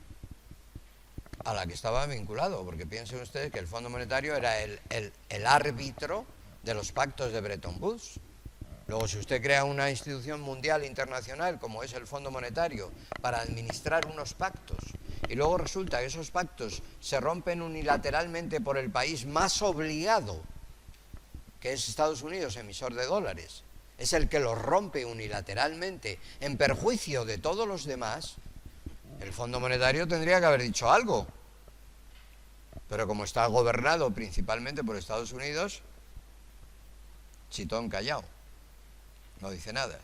a la que estaba vinculado, porque piensen ustedes que el Fondo Monetario era el árbitro de los pactos de Bretton Woods. Luego, si usted crea una institución mundial internacional como es el Fondo Monetario para administrar unos pactos y luego resulta que esos pactos se rompen unilateralmente por el país más obligado, que es Estados Unidos, emisor de dólares, es el que los rompe unilateralmente en perjuicio de todos los demás, el Fondo Monetario tendría que haber dicho algo. Pero como está gobernado principalmente por Estados Unidos, chitón callao, no dice nada.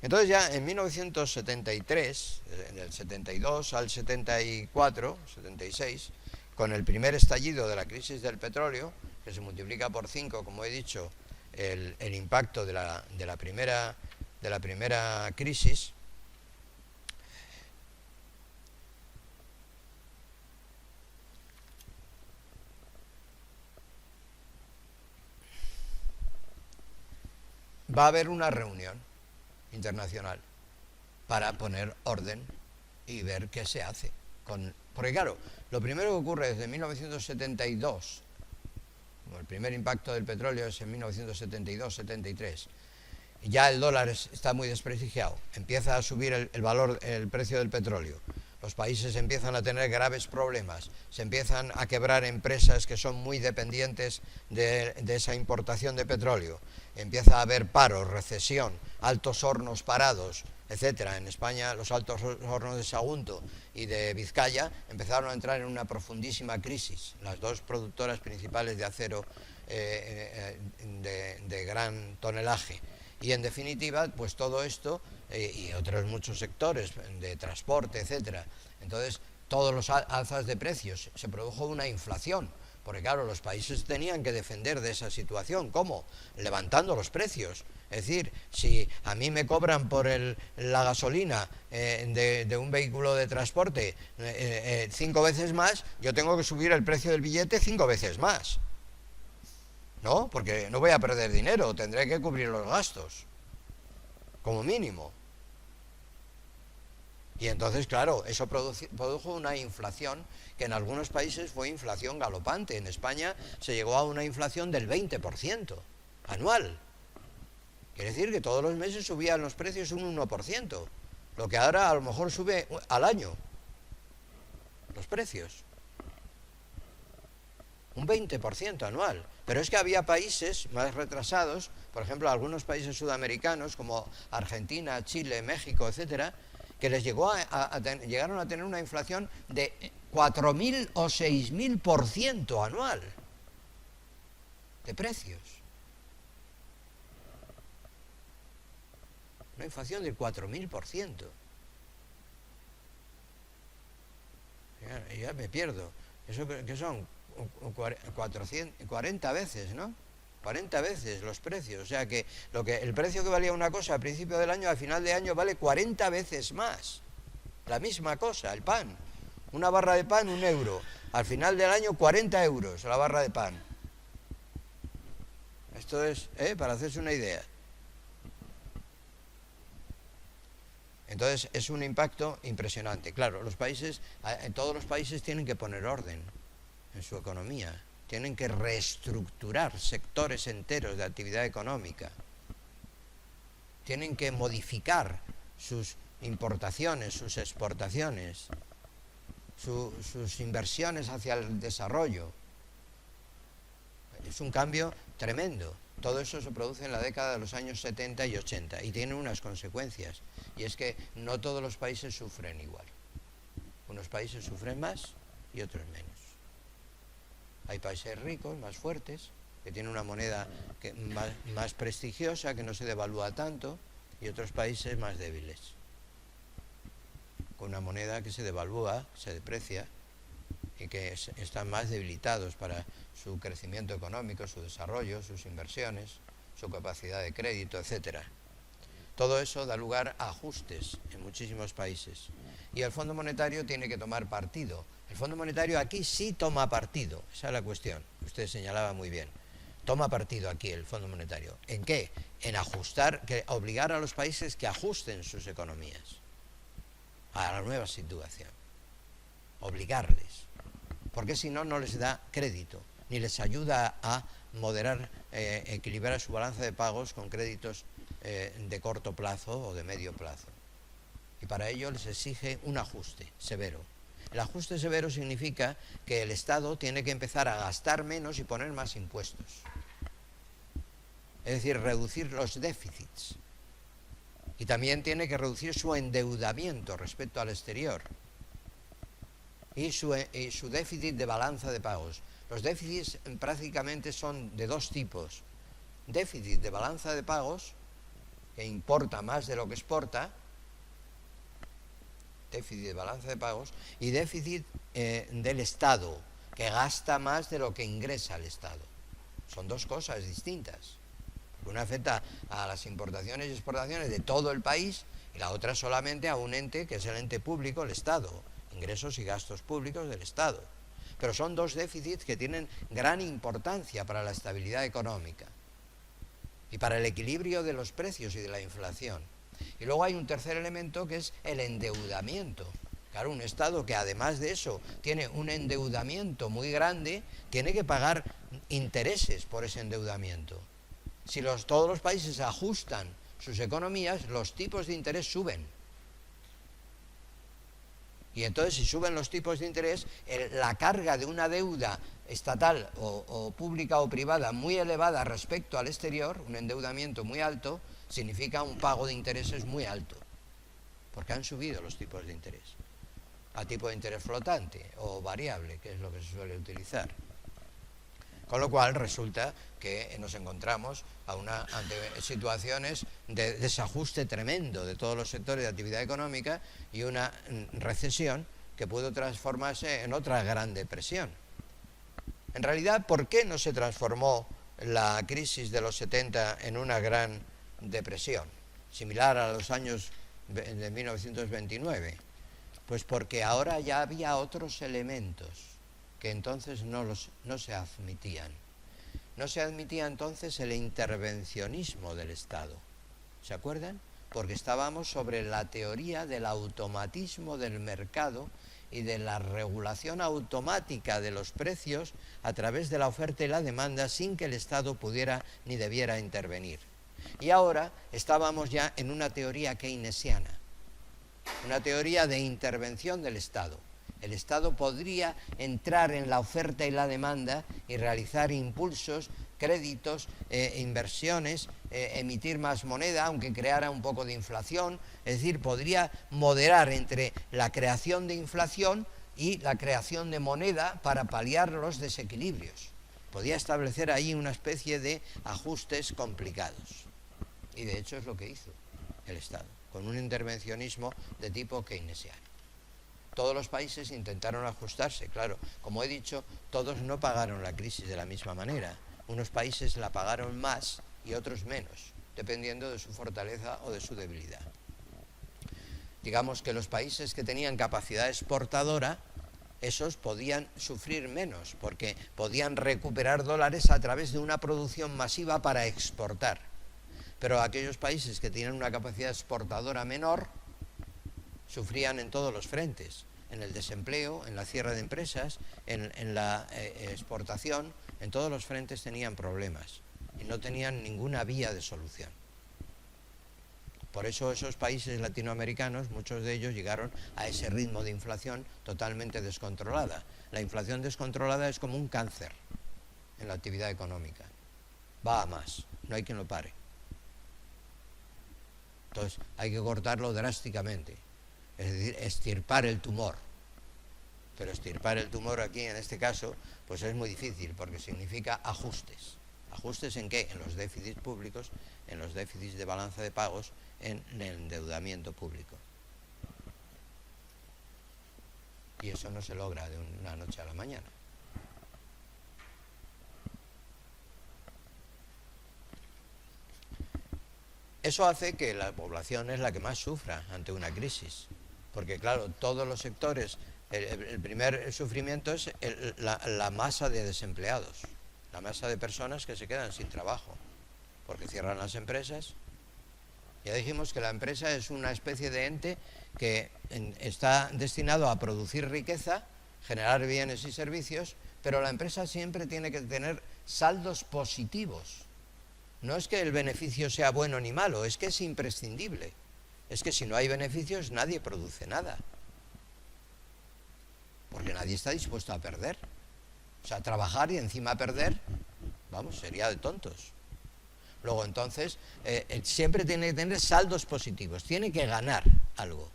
Entonces ya en 1973, del 72 al 74, 76, con el primer estallido de la crisis del petróleo, que se multiplica por 5, como he dicho, el impacto de la primera crisis, va a haber una reunión internacional para poner orden y ver qué se hace. Porque claro, lo primero que ocurre desde 1972, como el primer impacto del petróleo es en 1972-73, ya el dólar está muy desprestigiado, empieza a subir el valor, el precio del petróleo, los países empiezan a tener graves problemas, se empiezan a quebrar empresas que son muy dependientes de esa importación de petróleo, empieza a haber paro, recesión, altos hornos parados, etcétera. En España los altos hornos de Sagunto y de Vizcaya empezaron a entrar en una profundísima crisis, las dos productoras principales de acero de gran tonelaje. Y en definitiva, pues todo esto y otros muchos sectores de transporte, etcétera. Entonces, todos los alzas de precios, se produjo una inflación, porque claro, los países tenían que defender de esa situación. ¿Cómo? Levantando los precios. Es decir, si a mí me cobran por la gasolina de un vehículo de transporte 5 veces más, yo tengo que subir el precio del billete 5 veces más. ¿No? Porque no voy a perder dinero, tendré que cubrir los gastos, como mínimo. Y entonces, claro, eso produjo una inflación que en algunos países fue inflación galopante. En España se llegó a una inflación del 20% anual. Quiere decir que todos los meses subían los precios un 1%, lo que ahora a lo mejor sube al año los precios. Un 20% anual. Pero es que había países más retrasados, por ejemplo, algunos países sudamericanos como Argentina, Chile, México, etcétera, que les llegaron a tener una inflación de 4.000 o 6.000% anual de precios. Una inflación del 4.000%. Ya me pierdo. ¿Eso qué son? 40 veces, ¿no? 40 veces los precios. O sea que el precio que valía una cosa a principio del año, al final de año vale 40 veces más. La misma cosa, el pan. Una barra de pan, 1 euro. Al final del año, 40 euros la barra de pan. Esto es, para hacerse una idea. Entonces es un impacto impresionante. Claro, todos los países tienen que poner orden en su economía, tienen que reestructurar sectores enteros de actividad económica, tienen que modificar sus importaciones, sus exportaciones, sus inversiones hacia el desarrollo. Es un cambio tremendo. Todo eso se produce en la década de los años 70 y 80 y tiene unas consecuencias, y es que no todos los países sufren igual. Unos países sufren más y otros menos. Hay países ricos, más fuertes, que tienen una moneda más prestigiosa, que no se devalúa tanto, y otros países más débiles, con una moneda que se devalúa, se deprecia, y que están más debilitados para su crecimiento económico, su desarrollo, sus inversiones, su capacidad de crédito, etcétera. Todo eso da lugar a ajustes en muchísimos países. Y el Fondo Monetario tiene que tomar partido. El Fondo Monetario aquí sí toma partido, esa es la cuestión, usted señalaba muy bien. Toma partido aquí el Fondo Monetario. ¿En qué? En obligar a los países que ajusten sus economías a la nueva situación. Obligarles. Porque si no, no les da crédito, ni les ayuda a moderar, equilibrar su balanza de pagos con créditos de corto plazo o de medio plazo. Y para ello les exige un ajuste severo. El ajuste severo significa que el Estado tiene que empezar a gastar menos y poner más impuestos. Es decir, reducir los déficits. Y también tiene que reducir su endeudamiento respecto al exterior. Y su déficit de balanza de pagos. Los déficits prácticamente son de dos tipos. Déficit de balanza de pagos, que importa más de lo que exporta, déficit de balanza de pagos, y déficit del Estado, que gasta más de lo que ingresa al Estado. Son dos cosas distintas. Una afecta a las importaciones y exportaciones de todo el país, y la otra solamente a un ente que es el ente público, el Estado. Ingresos y gastos públicos del Estado. Pero son dos déficits que tienen gran importancia para la estabilidad económica y para el equilibrio de los precios y de la inflación. Y luego hay un tercer elemento, que es el endeudamiento. Claro, un Estado que además de eso tiene un endeudamiento muy grande, tiene que pagar intereses por ese endeudamiento. Si todos los países ajustan sus economías, los tipos de interés suben. Y entonces, si suben los tipos de interés, la carga de una deuda estatal o pública o privada muy elevada respecto al exterior, un endeudamiento muy alto, significa un pago de intereses muy alto, porque han subido los tipos de interés, a tipo de interés flotante o variable, que es lo que se suele utilizar. Con lo cual resulta que nos encontramos ante situaciones de desajuste tremendo de todos los sectores de actividad económica y una recesión que puede transformarse en otra gran depresión. En realidad, ¿por qué no se transformó la crisis de los 70 en una gran depresión, similar a los años de 1929? Pues porque ahora ya había otros elementos que entonces no se admitían. No se admitía entonces el intervencionismo del Estado. ¿Se acuerdan? Porque estábamos sobre la teoría del automatismo del mercado y de la regulación automática de los precios a través de la oferta y la demanda, sin que el Estado pudiera ni debiera intervenir. Y ahora estábamos ya en una teoría keynesiana, una teoría de intervención del Estado. El Estado podría entrar en la oferta y la demanda y realizar impulsos, créditos, inversiones, emitir más moneda, aunque creara un poco de inflación. Es decir, podría moderar entre la creación de inflación y la creación de moneda para paliar los desequilibrios. Podía establecer ahí una especie de ajustes complicados. Y de hecho es lo que hizo el Estado, con un intervencionismo de tipo keynesiano. Todos los países intentaron ajustarse, claro. Como he dicho, todos no pagaron la crisis de la misma manera. Unos países la pagaron más y otros menos, dependiendo de su fortaleza o de su debilidad. Digamos que los países que tenían capacidad exportadora, esos podían sufrir menos, porque podían recuperar dólares a través de una producción masiva para exportar. Pero aquellos países que tienen una capacidad exportadora menor, sufrían en todos los frentes, en el desempleo, en la cierre de empresas, en la exportación, en todos los frentes tenían problemas y no tenían ninguna vía de solución. Por eso esos países latinoamericanos, muchos de ellos llegaron a ese ritmo de inflación totalmente descontrolada. La inflación descontrolada es como un cáncer en la actividad económica. Va a más, no hay quien lo pare. Entonces hay que cortarlo drásticamente, es decir, extirpar el tumor. Pero extirpar el tumor aquí, en este caso, pues es muy difícil, porque significa ajustes. ¿Ajustes en qué? En los déficits públicos, en los déficits de balanza de pagos, en el endeudamiento público. Y eso no se logra de una noche a la mañana. Eso hace que la población es la que más sufra ante una crisis, porque claro, todos los sectores, el primer sufrimiento es la masa de desempleados, la masa de personas que se quedan sin trabajo, porque cierran las empresas. Ya dijimos que la empresa es una especie de ente que está destinado a producir riqueza, generar bienes y servicios, pero la empresa siempre tiene que tener saldos positivos. No es que el beneficio sea bueno ni malo, es que es imprescindible. Es que si no hay beneficios nadie produce nada. Porque nadie está dispuesto a perder. O sea, trabajar y encima perder, vamos, sería de tontos. Luego entonces, siempre tiene que tener saldos positivos, tiene que ganar algo.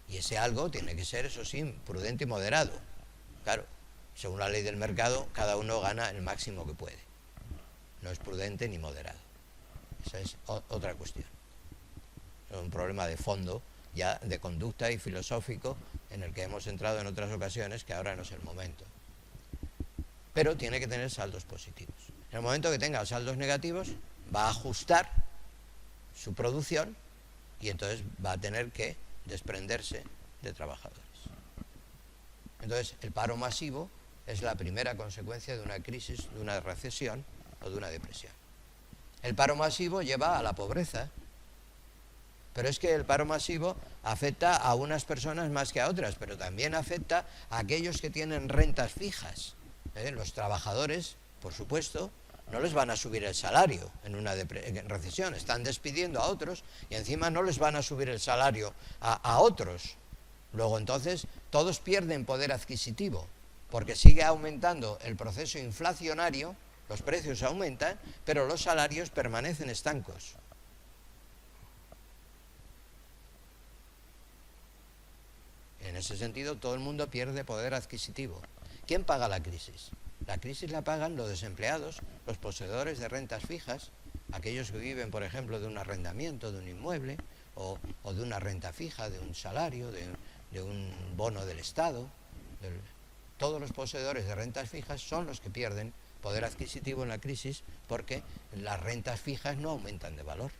Y ese algo tiene que ser, eso sí, prudente y moderado. Claro, según la ley del mercado, cada uno gana el máximo que puede. No es prudente ni moderado. Esa es otra cuestión. Es un problema de fondo, ya de conducta y filosófico, en el que hemos entrado en otras ocasiones, que ahora no es el momento. Pero tiene que tener saldos positivos. En el momento que tenga saldos negativos, va a ajustar su producción y entonces va a tener que desprenderse de trabajadores. Entonces, el paro masivo es la primera consecuencia de una crisis, de una recesión o de una depresión. El paro masivo lleva a la pobreza, pero es que el paro masivo afecta a unas personas más que a otras, pero también afecta a aquellos que tienen rentas fijas. Los trabajadores, por supuesto, no les van a subir el salario en una recesión, están despidiendo a otros y encima no les van a subir el salario a otros. Luego entonces todos pierden poder adquisitivo, porque sigue aumentando el proceso inflacionario, los precios aumentan, pero los salarios permanecen estancos. En ese sentido, todo el mundo pierde poder adquisitivo. ¿Quién paga la crisis? La crisis la pagan los desempleados, los poseedores de rentas fijas, aquellos que viven, por ejemplo, de un arrendamiento, de un inmueble, o de una renta fija, de un salario, de un bono del Estado. Todos los poseedores de rentas fijas son los que pierden poder adquisitivo en la crisis, porque las rentas fijas no aumentan de valor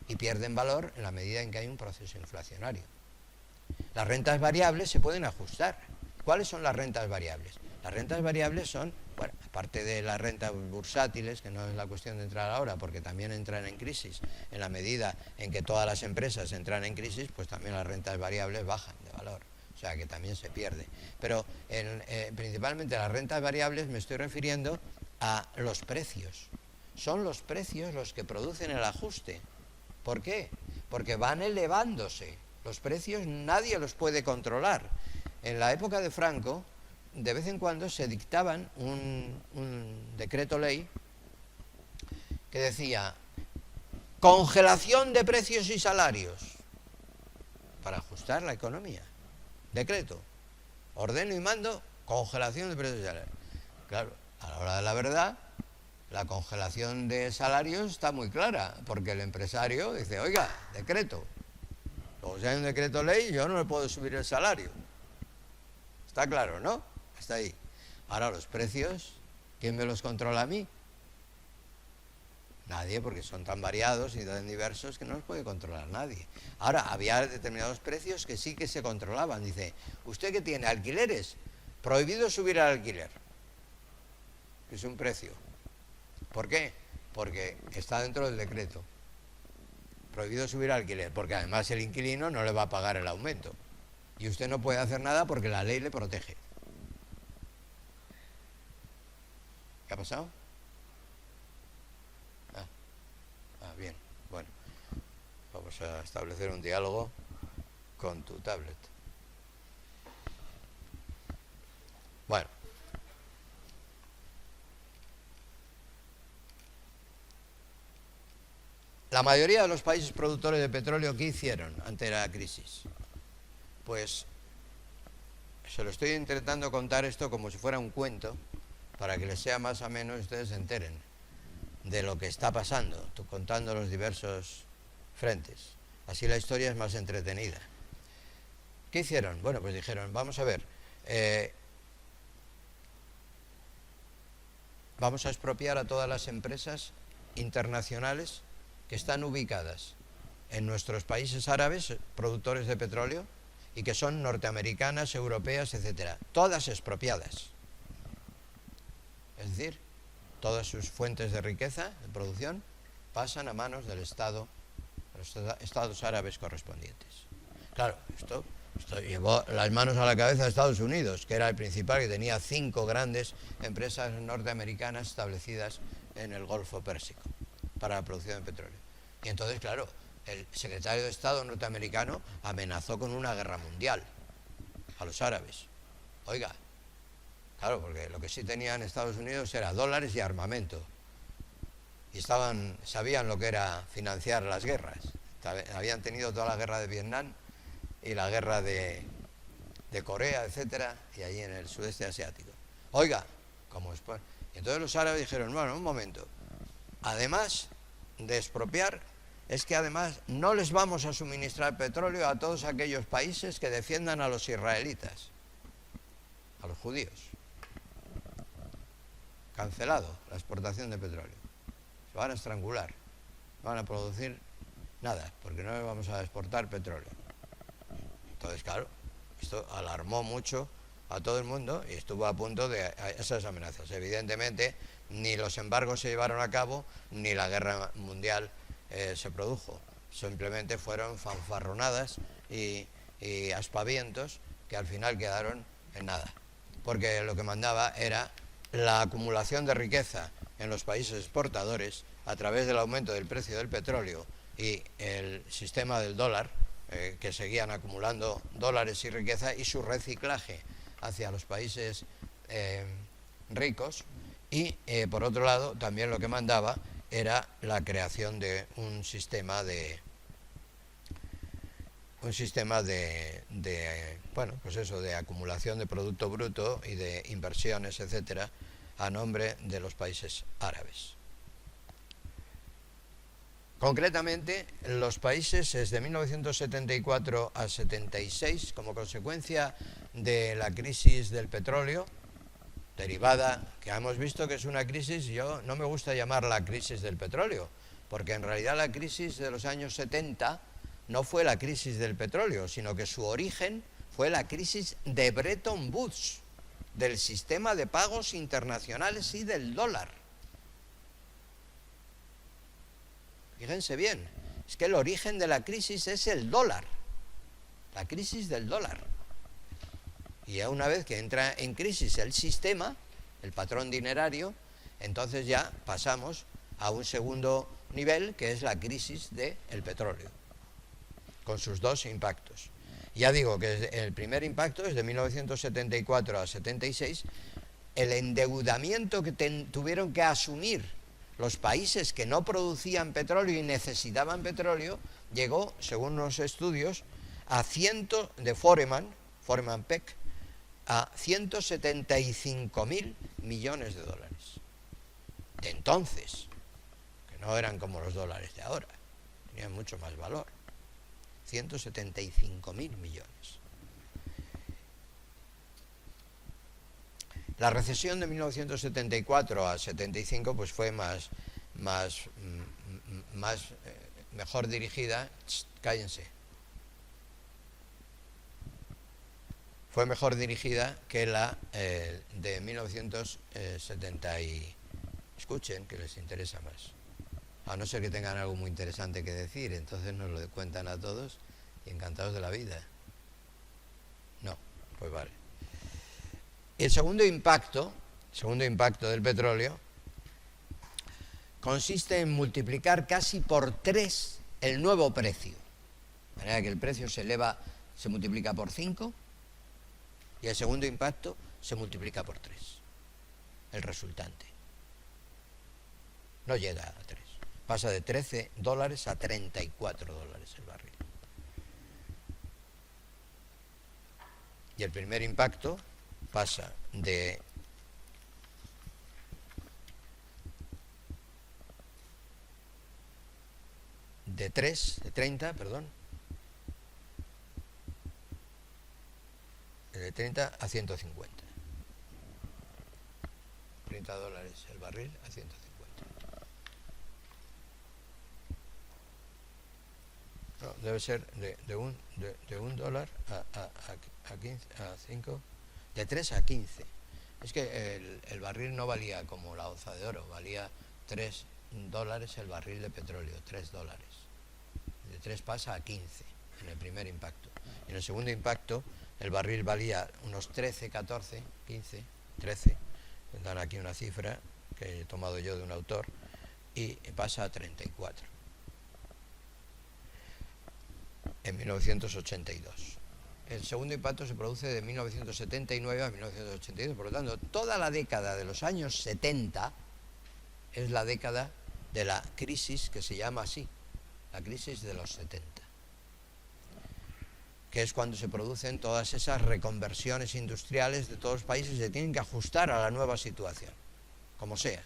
y pierden valor en la medida en que hay un proceso inflacionario. Las rentas variables se pueden ajustar. ¿Cuáles son las rentas variables? Las rentas variables son, bueno, aparte de las rentas bursátiles, que no es la cuestión de entrar ahora, porque también entran en crisis, en la medida en que todas las empresas entran en crisis, pues también las rentas variables bajan de valor, o sea que también se pierde. Pero principalmente las rentas variables me estoy refiriendo a los precios. Son los precios los que producen el ajuste. ¿Por qué? Porque van elevándose. Los precios nadie los puede controlar. En la época de Franco, de vez en cuando se dictaban un decreto ley que decía congelación de precios y salarios para ajustar la economía. Decreto, ordeno y mando, congelación de precios y salarios. Claro, a la hora de la verdad, la congelación de salarios está muy clara, porque el empresario dice, oiga, decreto. Luego si hay un decreto ley, yo no le puedo subir el salario. Está claro, ¿no? Hasta ahí. Ahora los precios, ¿quién me los controla a mí? Nadie, porque son tan variados y tan diversos que no los puede controlar nadie. Ahora, había determinados precios que sí que se controlaban. Dice, ¿usted que tiene alquileres? Prohibido subir el alquiler. Es un precio. ¿Por qué? Porque está dentro del decreto. prohibido subir el alquiler, porque además el inquilino no le va a pagar el aumento. Y usted no puede hacer nada porque la ley le protege. ¿Qué ha pasado? Bien, bueno, vamos a establecer un diálogo con tu tablet. Bueno, la mayoría de los países productores de petróleo, ¿qué hicieron ante la crisis? Pues se lo estoy intentando contar esto como si fuera un cuento, para que les sea más ameno y ustedes se enteren de lo que está pasando, contando los diversos frentes. Así la historia es más entretenida. ¿Qué hicieron? Bueno, pues dijeron, vamos a ver, vamos a expropiar a todas las empresas internacionales que están ubicadas en nuestros países árabes, productores de petróleo, y que son norteamericanas, europeas, etcétera, todas expropiadas. Es decir, todas sus fuentes de riqueza, de producción, pasan a manos del Estado, de los estados árabes correspondientes. Claro, esto llevó las manos a la cabeza de Estados Unidos, que era el principal, que tenía 5 grandes empresas norteamericanas establecidas en el Golfo Pérsico para la producción de petróleo. Y entonces, claro, el secretario de Estado norteamericano amenazó con una guerra mundial a los árabes. Oiga, claro, porque lo que sí tenían Estados Unidos era dólares y armamento. Y sabían lo que era financiar las guerras. Habían tenido toda la guerra de Vietnam y la guerra de Corea, etcétera, y allí en el sudeste asiático. Oiga, como después. Y entonces los árabes dijeron, bueno, un momento, además de expropiar, es que además no les vamos a suministrar petróleo a todos aquellos países que defiendan a los israelitas, a los judíos. Cancelado la exportación de petróleo. Se van a estrangular, no van a producir nada, porque no les vamos a exportar petróleo. Entonces, claro, esto alarmó mucho a todo el mundo y estuvo a punto de esas amenazas. Evidentemente, ni los embargos se llevaron a cabo, ni la guerra mundial se produjo. Simplemente fueron fanfarronadas y aspavientos que al final quedaron en nada. Porque lo que mandaba era la acumulación de riqueza en los países exportadores a través del aumento del precio del petróleo y el sistema del dólar, que seguían acumulando dólares y riqueza, y su reciclaje hacia los países ricos. Y por otro lado, también lo que mandaba era la creación de un sistema de bueno, pues eso, de acumulación de producto bruto y de inversiones, etcétera, a nombre de los países árabes. Concretamente, los países desde 1974 a 76, como consecuencia de la crisis del petróleo, derivada, que hemos visto que es una crisis, yo no me gusta llamarla crisis del petróleo, porque en realidad la crisis de los años 70 no fue la crisis del petróleo, sino que su origen fue la crisis de Bretton Woods, del sistema de pagos internacionales y del dólar. Fíjense bien, es que el origen de la crisis es el dólar, la crisis del dólar. Y ya una vez que entra en crisis el sistema, el patrón dinerario, entonces ya pasamos a un segundo nivel, que es la crisis del petróleo, con sus dos impactos. Ya digo que el primer impacto es de 1974 a 76, el endeudamiento que tuvieron que asumir los países que no producían petróleo y necesitaban petróleo, llegó, según unos estudios, de Foreman Peck, a 175.000 millones de dólares. De entonces, que no eran como los dólares de ahora, tenían mucho más valor. 175.000 millones. La recesión de 1974 a 75 pues fue mejor dirigida. Cállense. Fue mejor dirigida que la de 1970 y... Escuchen, que les interesa más. A no ser que tengan algo muy interesante que decir, entonces nos lo cuentan a todos y encantados de la vida. No, pues vale. El segundo impacto del petróleo consiste en multiplicar casi por 3 el nuevo precio. De manera que el precio se eleva, se multiplica por 5 y el segundo impacto se multiplica por 3. El resultante no llega a 3. Pasa de $13 a $34 el barril. Y el primer impacto pasa de de 30 a 150. $30 el barril a 150. No, debe ser de un dólar a 15, a 5, de 3 a 15. Es que el barril no valía como la onza de oro, valía $3 el barril de petróleo, $3. De 3 pasa a 15 en el primer impacto. En el segundo impacto, el barril valía unos 13, 14, 15, 13. Dan aquí una cifra que he tomado yo de un autor y pasa a 34 en 1982. El segundo impacto se produce de 1979 a 1982, por lo tanto, toda la década de los años 70 es la década de la crisis que se llama así, la crisis de los 70, que es cuando se producen todas esas reconversiones industriales de todos los países y se tienen que ajustar a la nueva situación, como sea.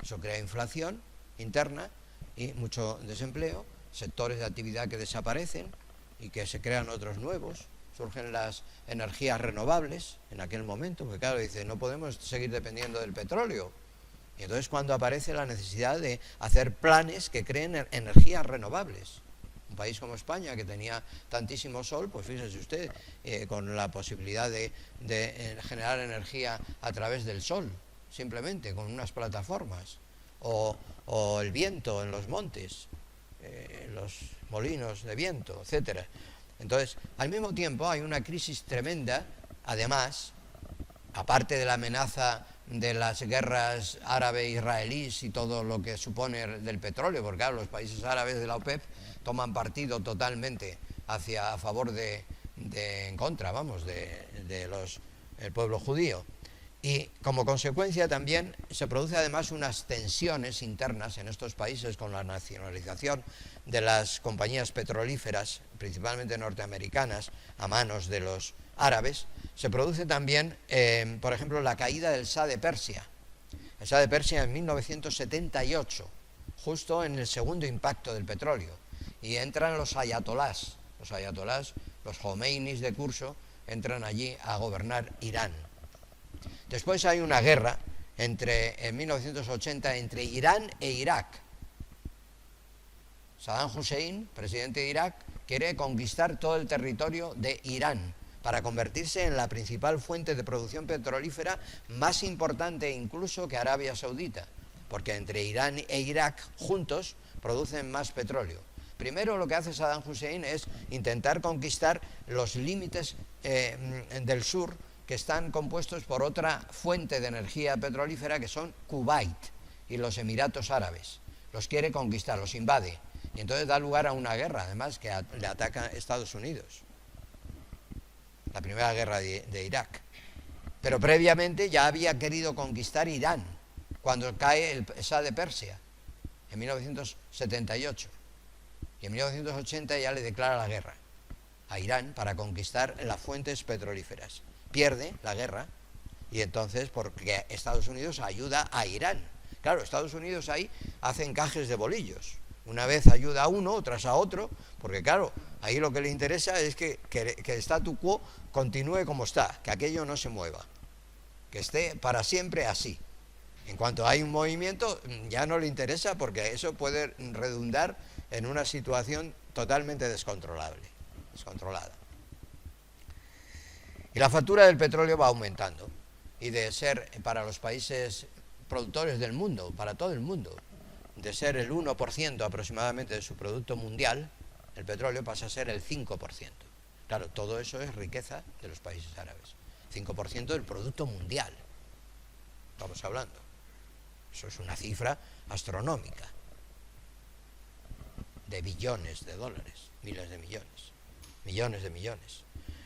Eso crea inflación interna y mucho desempleo, sectores de actividad que desaparecen y que se crean otros nuevos, surgen las energías renovables en aquel momento, porque claro, dice, no podemos seguir dependiendo del petróleo. Y entonces cuando aparece la necesidad de hacer planes que creen energías renovables. Un país como España, que tenía tantísimo sol, pues fíjese usted, con la posibilidad de generar energía a través del sol, simplemente con unas plataformas, o el viento en los montes, los molinos de viento, etcétera. Entonces, al mismo tiempo hay una crisis tremenda, además, aparte de la amenaza de las guerras árabe-israelíes y todo lo que supone del petróleo, porque claro, los países árabes de la OPEP toman partido totalmente a favor en contra, vamos, el pueblo judío. Y como consecuencia también se produce además unas tensiones internas en estos países con la nacionalización de las compañías petrolíferas, principalmente norteamericanas, a manos de los árabes. Se produce también, por ejemplo, la caída del Shah de Persia. El Shah de Persia en 1978, justo en el segundo impacto del petróleo. Y entran los ayatolás, los Jomeinis de curso, entran allí a gobernar Irán. Después hay una guerra en 1980 entre Irán e Irak. Saddam Hussein, presidente de Irak, quiere conquistar todo el territorio de Irán para convertirse en la principal fuente de producción petrolífera, más importante incluso que Arabia Saudita, porque entre Irán e Irak juntos producen más petróleo. Primero lo que hace Saddam Hussein es intentar conquistar los límites del sur, que están compuestos por otra fuente de energía petrolífera que son Kuwait y los Emiratos Árabes. Los quiere conquistar, los invade. Y entonces da lugar a una guerra, además, que le ataca a Estados Unidos. La primera guerra de Irak. Pero previamente ya había querido conquistar Irán, cuando cae el Shah de Persia, en 1978. Y en 1980 ya le declara la guerra a Irán para conquistar las fuentes petrolíferas. Pierde la guerra y entonces porque Estados Unidos ayuda a Irán. Claro, Estados Unidos ahí hace encajes de bolillos. Una vez ayuda a uno, tras a otro, porque claro, ahí lo que le interesa es que el statu quo continúe como está, que aquello no se mueva, que esté para siempre así. En cuanto hay un movimiento, ya no le interesa porque eso puede redundar en una situación totalmente descontrolada. Y la factura del petróleo va aumentando, y de ser para los países productores del mundo, para todo el mundo, de ser el 1% aproximadamente de su producto mundial, el petróleo pasa a ser el 5%. Claro, todo eso es riqueza de los países árabes. 5% del producto mundial, estamos hablando. Eso es una cifra astronómica, de billones de dólares, miles de millones, millones de millones.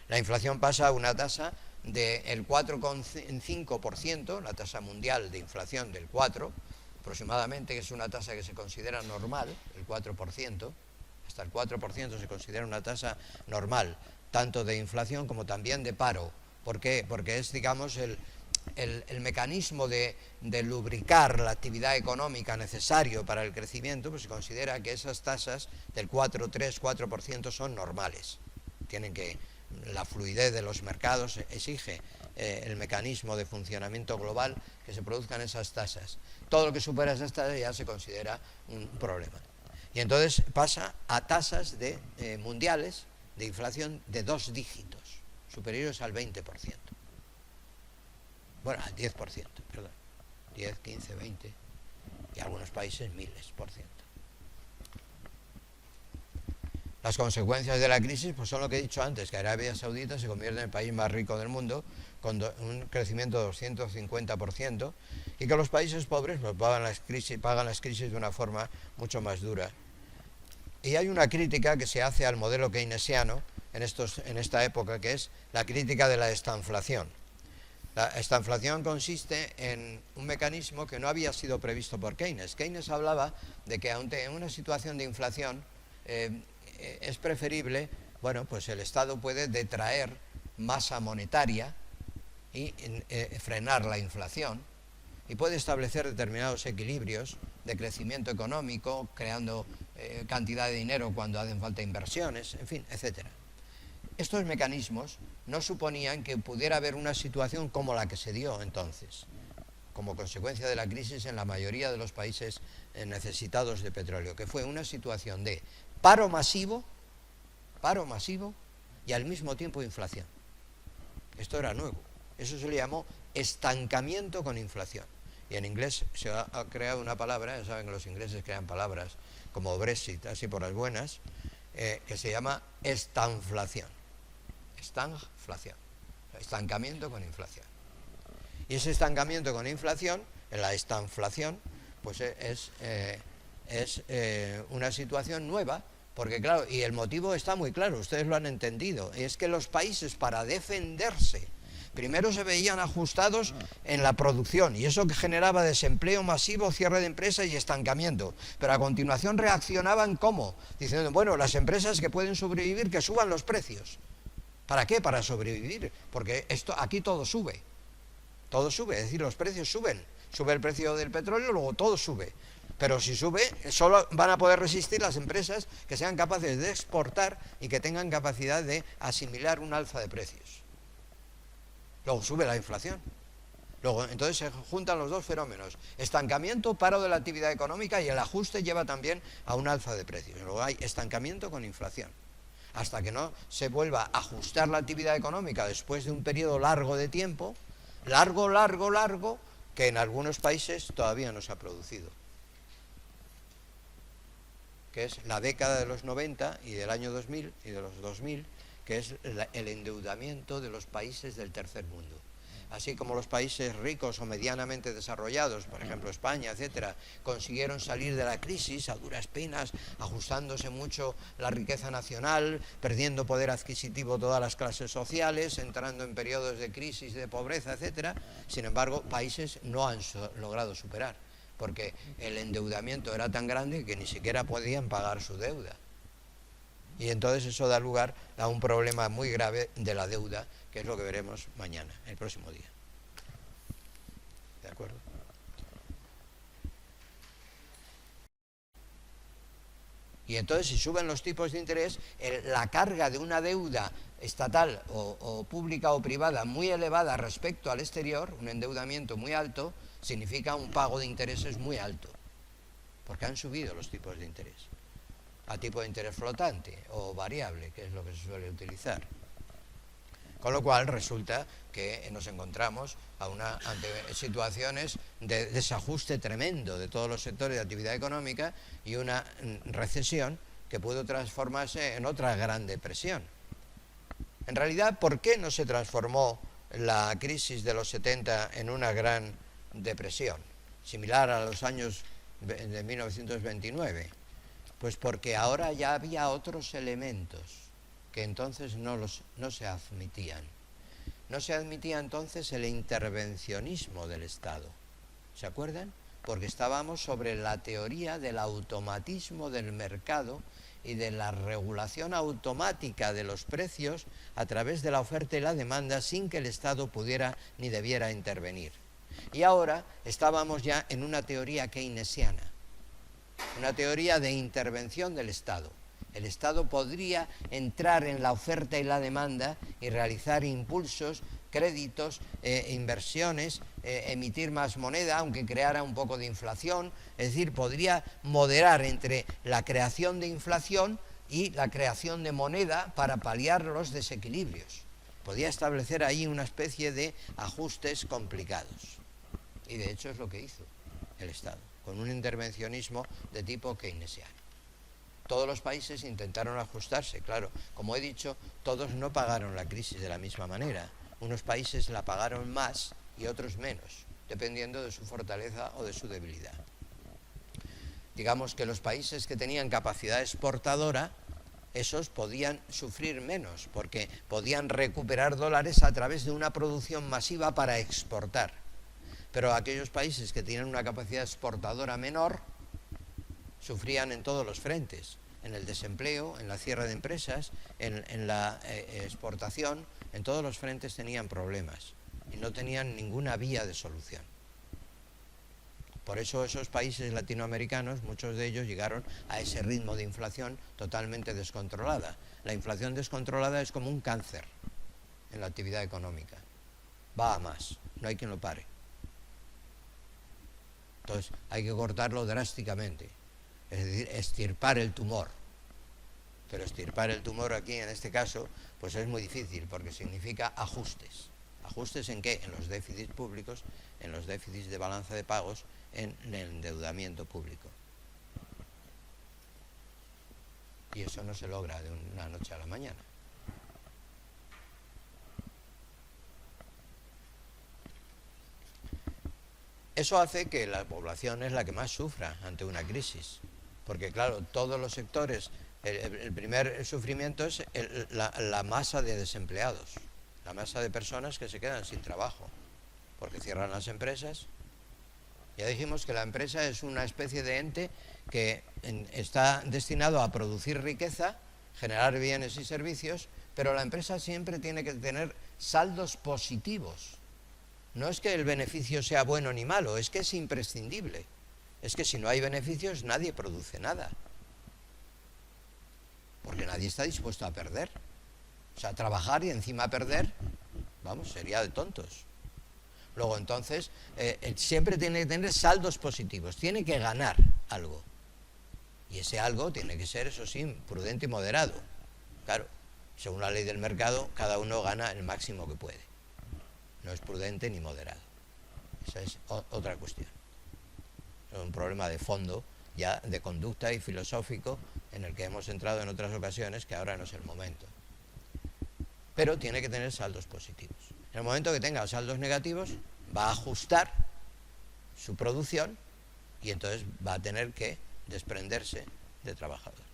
La inflación pasa a una tasa del 4,5%, la tasa mundial de inflación del 4%, aproximadamente, que es una tasa que se considera normal, el 4%, hasta el 4% se considera una tasa normal, tanto de inflación como también de paro. ¿Por qué? Porque es, digamos, el mecanismo de lubricar la actividad económica necesario para el crecimiento, pues se considera que esas tasas del 4, 3, 4% son normales. La fluidez de los mercados exige el mecanismo de funcionamiento global que se produzcan esas tasas. Todo lo que supera esas tasas ya se considera un problema. Y entonces pasa a tasas mundiales de inflación de 2 dígitos, superiores al 20%. Bueno, al 10%, perdón. 10, 15, 20 y algunos países miles por ciento. Las consecuencias de la crisis pues son lo que he dicho antes, que Arabia Saudita se convierte en el país más rico del mundo con un crecimiento de 250% y que los países pobres pues, pagan las crisis de una forma mucho más dura. Y hay una crítica que se hace al modelo keynesiano en esta época, que es la crítica de la estanflación. La estanflación consiste en un mecanismo que no había sido previsto por Keynes. Keynes hablaba de que ante una situación de inflación es preferible, bueno, pues el Estado puede detraer masa monetaria y frenar la inflación y puede establecer determinados equilibrios de crecimiento económico, creando cantidad de dinero cuando hacen falta inversiones, en fin, etcétera. Estos mecanismos no suponían que pudiera haber una situación como la que se dio entonces, como consecuencia de la crisis en la mayoría de los países necesitados de petróleo, que fue una situación de paro masivo y al mismo tiempo inflación. Esto era nuevo. Eso se le llamó estancamiento con inflación. Y en inglés se ha creado una palabra, ya saben que los ingleses crean palabras como Brexit, así por las buenas, que se llama estanflación. Estanflación. Estancamiento con inflación. Y ese estancamiento con inflación, la estanflación, pues es una situación nueva, porque claro, y el motivo está muy claro, ustedes lo han entendido, es que los países para defenderse, primero se veían ajustados en la producción y eso que generaba desempleo masivo, cierre de empresas y estancamiento, pero a continuación reaccionaban ¿cómo? Diciendo, bueno, las empresas que pueden sobrevivir que suban los precios. ¿Para qué? Para sobrevivir, porque aquí todo sube, es decir, los precios suben, sube el precio del petróleo, luego todo sube. Pero si sube, solo van a poder resistir las empresas que sean capaces de exportar y que tengan capacidad de asimilar un alza de precios. Luego sube la inflación. Luego, entonces se juntan los dos fenómenos. Estancamiento, paro de la actividad económica y el ajuste lleva también a un alza de precios. Luego hay estancamiento con inflación. Hasta que no se vuelva a ajustar la actividad económica después de un periodo largo de tiempo, largo, que en algunos países todavía no se ha producido, que es la década de los 90 y del año 2000 y de los 2000, que es el endeudamiento de los países del tercer mundo. Así como los países ricos o medianamente desarrollados, por ejemplo España, etcétera, consiguieron salir de la crisis a duras penas, ajustándose mucho la riqueza nacional, perdiendo poder adquisitivo todas las clases sociales, entrando en periodos de crisis, de pobreza, etcétera. Sin embargo, países no han logrado superar, porque el endeudamiento era tan grande que ni siquiera podían pagar su deuda. Y entonces eso da lugar a un problema muy grave de la deuda, que es lo que veremos mañana, el próximo día. ¿De acuerdo? Y entonces si suben los tipos de interés, la carga de una deuda estatal o pública o privada muy elevada respecto al exterior, un endeudamiento muy alto, significa un pago de intereses muy alto, porque han subido los tipos de interés a tipo de interés flotante o variable, que es lo que se suele utilizar. Con lo cual resulta que nos encontramos ante situaciones de desajuste tremendo de todos los sectores de actividad económica y una recesión que pudo transformarse en otra gran depresión. En realidad, ¿por qué no se transformó la crisis de los 70 en una gran depresión, similar a los años de 1929? Pues porque ahora ya había otros elementos que entonces no se admitían. No se admitía entonces el intervencionismo del Estado. ¿Se acuerdan? Porque estábamos sobre la teoría del automatismo del mercado y de la regulación automática de los precios a través de la oferta y la demanda sin que el Estado pudiera ni debiera intervenir. Y ahora estábamos ya en una teoría keynesiana, una teoría de intervención del Estado. El Estado podría entrar en la oferta y la demanda y realizar impulsos, créditos, inversiones, emitir más moneda, aunque creara un poco de inflación. Es decir, podría moderar entre la creación de inflación y la creación de moneda para paliar los desequilibrios. Podía establecer ahí una especie de ajustes complicados. Y de hecho es lo que hizo el Estado, con un intervencionismo de tipo keynesiano. Todos los países intentaron ajustarse, claro. Como he dicho, todos no pagaron la crisis de la misma manera. Unos países la pagaron más y otros menos, dependiendo de su fortaleza o de su debilidad. Digamos que los países que tenían capacidad exportadora, esos podían sufrir menos, porque podían recuperar dólares a través de una producción masiva para exportar. Pero aquellos países que tienen una capacidad exportadora menor, sufrían en todos los frentes, en el desempleo, en la cierre de empresas, en la exportación, en todos los frentes tenían problemas y no tenían ninguna vía de solución. Por eso esos países latinoamericanos, muchos de ellos llegaron a ese ritmo de inflación totalmente descontrolada. La inflación descontrolada es como un cáncer en la actividad económica. Va a más, no hay quien lo pare. Entonces hay que cortarlo drásticamente. Es decir, extirpar el tumor. Pero extirpar el tumor aquí, en este caso, pues es muy difícil, porque significa ajustes. ¿Ajustes en qué? En los déficits públicos, en los déficits de balanza de pagos, en el endeudamiento público. Y eso no se logra de una noche a la mañana. Eso hace que la población es la que más sufra ante una crisis. Porque claro, todos los sectores, el primer sufrimiento es la masa de desempleados, la masa de personas que se quedan sin trabajo, porque cierran las empresas. Ya dijimos que la empresa es una especie de ente que está destinado a producir riqueza, generar bienes y servicios, pero la empresa siempre tiene que tener saldos positivos. No es que el beneficio sea bueno ni malo, es que es imprescindible. Es que si no hay beneficios, nadie produce nada. Porque nadie está dispuesto a perder. O sea, trabajar y encima perder, vamos, sería de tontos. Luego, entonces, siempre tiene que tener saldos positivos, tiene que ganar algo. Y ese algo tiene que ser, eso sí, prudente y moderado. Claro, según la ley del mercado, cada uno gana el máximo que puede. No es prudente ni moderado. Esa es otra cuestión. Es un problema de fondo, ya de conducta y filosófico, en el que hemos entrado en otras ocasiones, que ahora no es el momento. Pero tiene que tener saldos positivos. En el momento que tenga saldos negativos, va a ajustar su producción y entonces va a tener que desprenderse de trabajadores.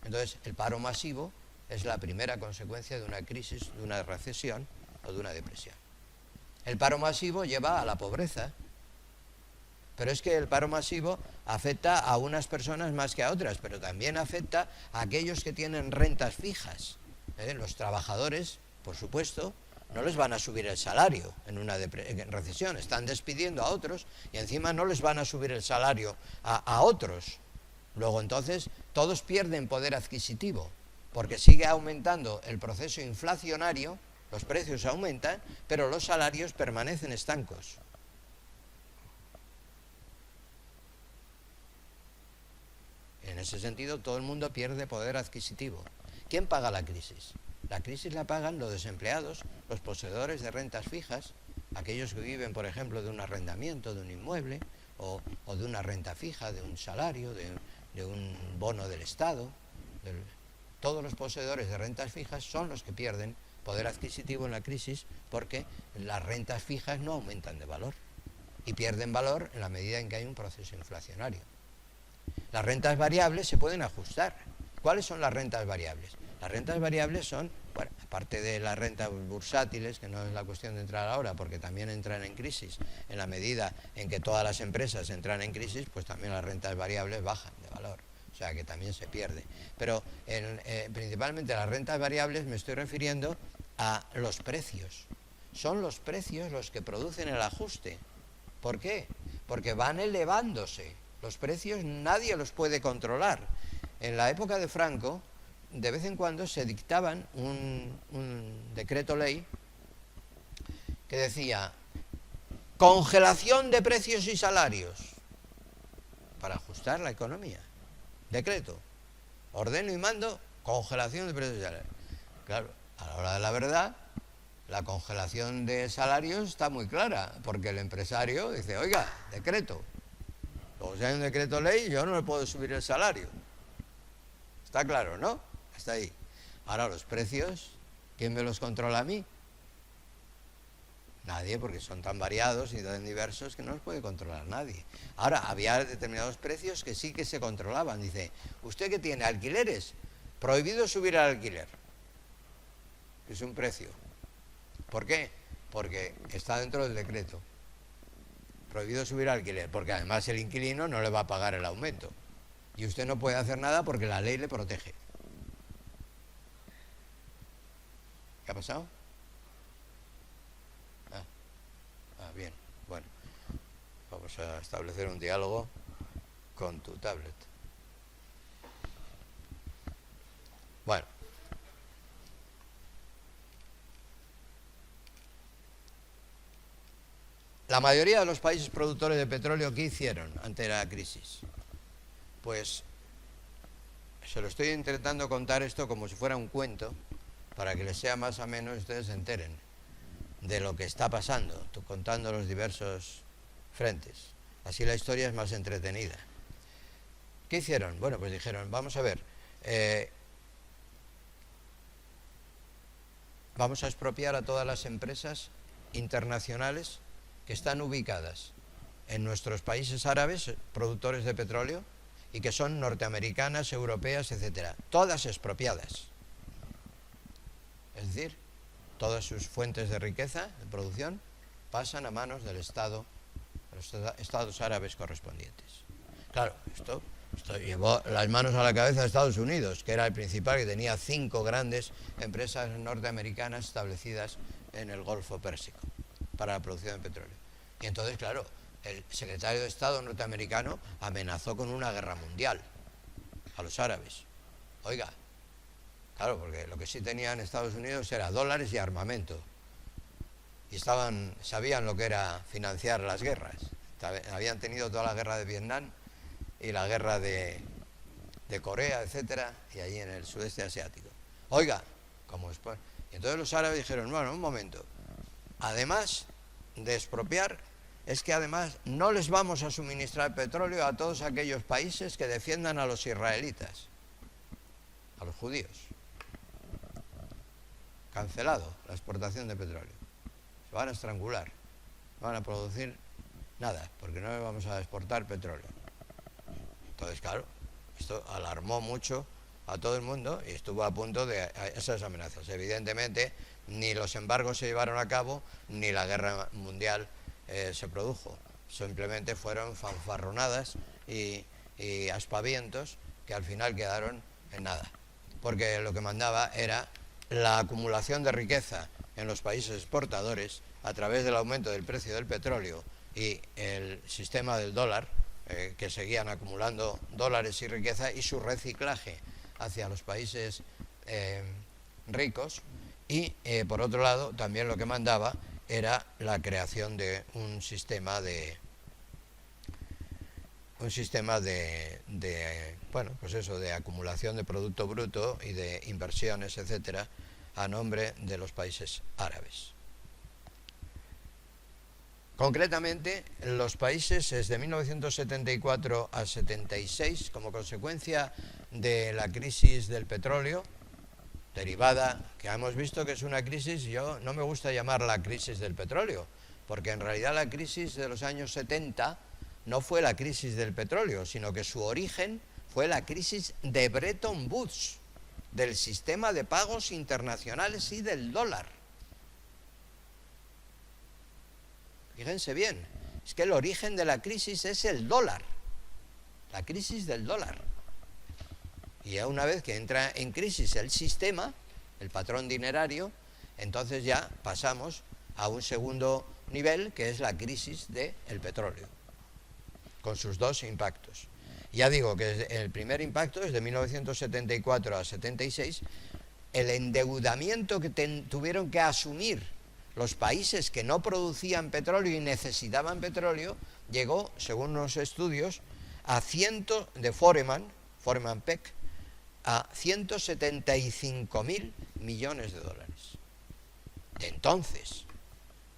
Entonces, el paro masivo es la primera consecuencia de una crisis, de una recesión o de una depresión. El paro masivo lleva a la pobreza, pero es que el paro masivo afecta a unas personas más que a otras, pero también afecta a aquellos que tienen rentas fijas. Los trabajadores, por supuesto, no les van a subir el salario en una recesión, están despidiendo a otros y encima no les van a subir el salario a otros. Luego entonces todos pierden poder adquisitivo, porque sigue aumentando el proceso inflacionario, los precios aumentan, pero los salarios permanecen estancos. En ese sentido, todo el mundo pierde poder adquisitivo. ¿Quién paga la crisis? La crisis la pagan los desempleados, los poseedores de rentas fijas, aquellos que viven, por ejemplo, de un arrendamiento, de un inmueble, o de una renta fija, de un salario, de un bono del Estado. Todos los poseedores de rentas fijas son los que pierden poder adquisitivo en la crisis, porque las rentas fijas no aumentan de valor y pierden valor en la medida en que hay un proceso inflacionario. Las rentas variables se pueden ajustar. ¿Cuáles son las rentas variables? Las rentas variables son, bueno, aparte de las rentas bursátiles, que no es la cuestión de entrar ahora, porque también entran en crisis, en la medida en que todas las empresas entran en crisis, pues también las rentas variables bajan de valor, o sea que también se pierde. Pero principalmente las rentas variables me estoy refiriendo a los precios. Son los precios los que producen el ajuste. ¿Por qué? Porque van elevándose. Los precios nadie los puede controlar. En la época de Franco, de vez en cuando se dictaban un decreto ley que decía congelación de precios y salarios para ajustar la economía. Decreto, ordeno y mando, congelación de precios y salarios. Claro, a la hora de la verdad, la congelación de salarios está muy clara, porque el empresario dice, oiga, decreto, luego si hay un decreto ley, yo no le puedo subir el salario. Está claro, ¿no? Hasta ahí. Ahora los precios, ¿quién me los controla a mí? Nadie, porque son tan variados y tan diversos que no los puede controlar nadie. Ahora, había determinados precios que sí que se controlaban. Dice, usted que tiene alquileres, prohibido subir el alquiler. Es un precio. ¿Por qué? Porque está dentro del decreto. Prohibido subir el alquiler, porque además el inquilino no le va a pagar el aumento. Y usted no puede hacer nada porque la ley le protege. ¿Qué ha pasado? Bien, bueno, vamos a establecer un diálogo con tu tablet. Bueno, la mayoría de los países productores de petróleo, ¿qué hicieron ante la crisis? Pues se lo estoy intentando contar esto como si fuera un cuento, para que les sea más ameno y ustedes se enteren de lo que está pasando, contando los diversos frentes. Así la historia es más entretenida. ¿Qué hicieron? Bueno, pues dijeron, vamos a ver, vamos a expropiar a todas las empresas internacionales que están ubicadas en nuestros países árabes, productores de petróleo, y que son norteamericanas, europeas, etcétera. Todas expropiadas. Es decir, todas sus fuentes de riqueza, de producción, pasan a manos del Estado, de los estados árabes correspondientes. Claro, esto llevó las manos a la cabeza de Estados Unidos, que era el principal, que tenía 5 grandes empresas norteamericanas establecidas en el Golfo Pérsico para la producción de petróleo. Y entonces, claro, el secretario de Estado norteamericano amenazó con una guerra mundial a los árabes. Oiga, claro, porque lo que sí tenían Estados Unidos era dólares y armamento. Y sabían lo que era financiar las guerras. Habían tenido toda la guerra de Vietnam y la guerra de Corea, etcétera, y allí en el sudeste asiático. Oiga, como después. Y entonces los árabes dijeron, bueno, un momento, además de expropiar, es que además no les vamos a suministrar petróleo a todos aquellos países que defiendan a los israelitas, a los judíos. Cancelado la exportación de petróleo. Se van a estrangular, no van a producir nada, porque no les vamos a exportar petróleo. Entonces, claro, esto alarmó mucho a todo el mundo y estuvo a punto de esas amenazas. Evidentemente, ni los embargos se llevaron a cabo, ni la guerra mundial se produjo. Simplemente fueron fanfarronadas y aspavientos que al final quedaron en nada. Porque lo que mandaba era la acumulación de riqueza en los países exportadores a través del aumento del precio del petróleo y el sistema del dólar, que seguían acumulando dólares y riqueza, y su reciclaje hacia los países ricos. Y por otro lado, también lo que mandaba era la creación de un sistema de bueno, pues eso, de acumulación de producto bruto y de inversiones, etcétera, a nombre de los países árabes. Concretamente, los países desde 1974 a 76, como consecuencia de la crisis del petróleo, derivada, que hemos visto que es una crisis, yo no me gusta llamarla crisis del petróleo, porque en realidad la crisis de los años 70 no fue la crisis del petróleo, sino que su origen fue la crisis de Bretton Woods, del sistema de pagos internacionales y del dólar. Fíjense bien, es que el origen de la crisis es el dólar, la crisis del dólar. Y ya una vez que entra en crisis el sistema, el patrón dinerario, entonces ya pasamos a un segundo nivel, que es la crisis del petróleo, con sus dos impactos. Ya digo que el primer impacto es de 1974 a 76, el endeudamiento que tuvieron que asumir los países que no producían petróleo y necesitaban petróleo, llegó, según unos estudios, a de Foreman Peck, a 175.000 millones de dólares. De entonces,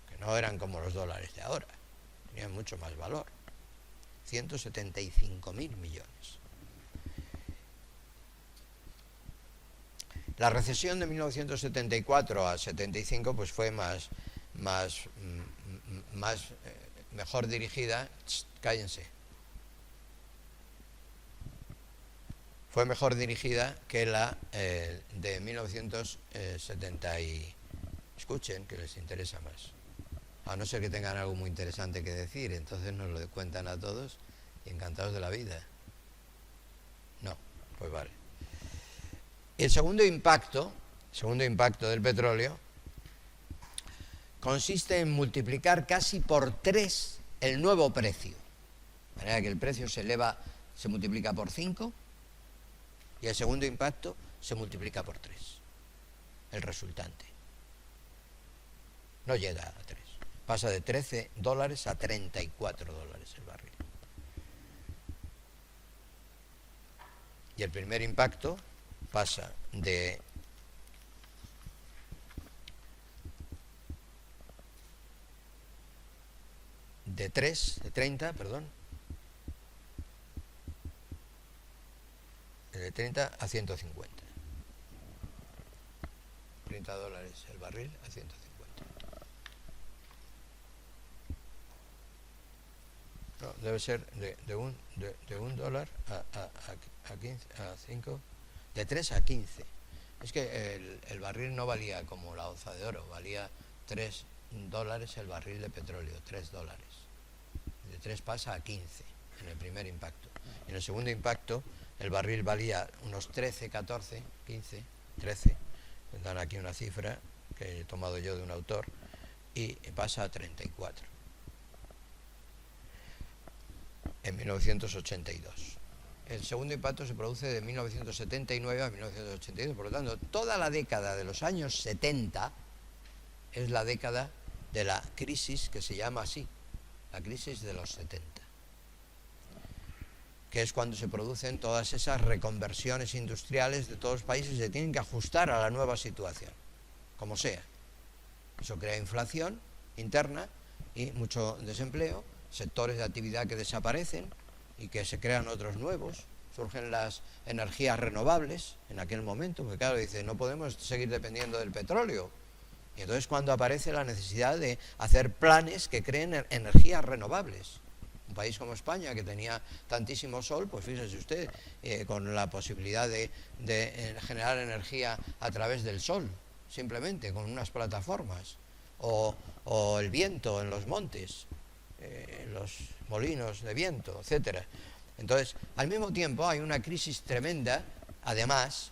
que no eran como los dólares de ahora, tenían mucho más valor. 175.000 millones. La recesión de 1974 a 75 pues fue mejor dirigida. Cállense. Fue mejor dirigida que la de 1970 y... Escuchen, que les interesa más. A no ser que tengan algo muy interesante que decir, entonces nos lo cuentan a todos y encantados de la vida. No, pues vale. El segundo impacto del petróleo consiste en multiplicar casi por 3 el nuevo precio. De manera que el precio se multiplica por 5 y el segundo impacto se multiplica por 3. El resultante. No llega a 3. Pasa de $13 a $34 el barril. Y el primer impacto pasa de de 30 a 150. $30 el barril a 150. No, debe ser de un dólar a 15, a 5, de 3 a 15. Es que el barril no valía como la onza de oro, valía $3 el barril de petróleo, $3. De 3 pasa a 15 en el primer impacto. En el segundo impacto, el barril valía unos 13, 14, 15, 13. Me dan aquí una cifra que he tomado yo de un autor y pasa a 34. En 1982. El segundo impacto se produce de 1979 a 1982, por lo tanto, toda la década de los años 70 es la década de la crisis que se llama así, la crisis de los 70, que es cuando se producen todas esas reconversiones industriales de todos los países, se tienen que ajustar a la nueva situación, como sea. Eso crea inflación interna y mucho desempleo, sectores de actividad que desaparecen y que se crean otros nuevos, surgen las energías renovables en aquel momento, porque claro, dice, no podemos seguir dependiendo del petróleo. Y entonces cuando aparece la necesidad de hacer planes que creen energías renovables. Un país como España, que tenía tantísimo sol, pues fíjese usted, con la posibilidad de generar energía a través del sol, simplemente con unas plataformas, o el viento en los montes, los molinos de viento, etcétera. Entonces, al mismo tiempo hay una crisis tremenda, además,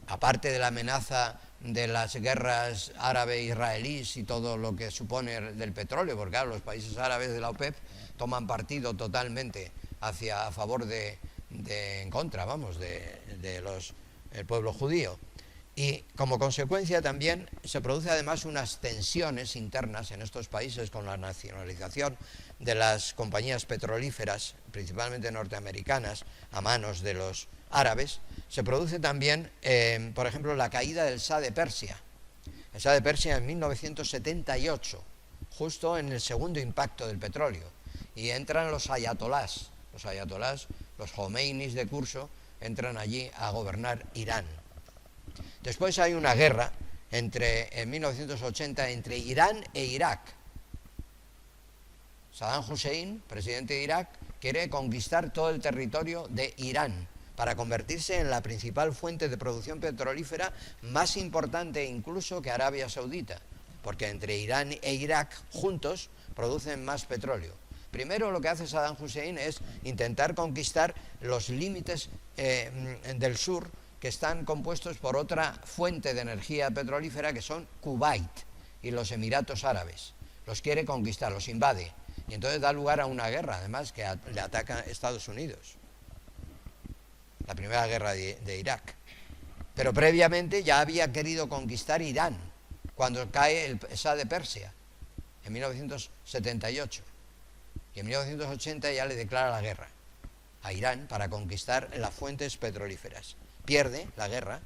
aparte de la amenaza de las guerras árabe-israelíes y todo lo que supone del petróleo, porque claro, los países árabes de la OPEP toman partido totalmente a favor en contra, vamos, del pueblo judío. Y como consecuencia también se produce además unas tensiones internas en estos países con la nacionalización de las compañías petrolíferas, principalmente norteamericanas, a manos de los árabes. Se produce también, por ejemplo, la caída del Shah de Persia. El Shah de Persia en 1978, justo en el segundo impacto del petróleo. Y entran los ayatolás, los Jomeinis de curso, entran allí a gobernar Irán. Después hay una guerra en 1980 entre Irán e Irak. Saddam Hussein, presidente de Irak, quiere conquistar todo el territorio de Irán para convertirse en la principal fuente de producción petrolífera, más importante incluso que Arabia Saudita, porque entre Irán e Irak juntos producen más petróleo. Primero lo que hace Saddam Hussein es intentar conquistar los límites del sur, que están compuestos por otra fuente de energía petrolífera que son Kuwait y los Emiratos Árabes. Los quiere conquistar, los invade. Y entonces da lugar a una guerra, además, que le ataca a Estados Unidos. La primera guerra de Irak. Pero previamente ya había querido conquistar Irán, cuando cae el Shah de Persia, en 1978. Y en 1980 ya le declara la guerra a Irán para conquistar las fuentes petrolíferas. Pierde la guerra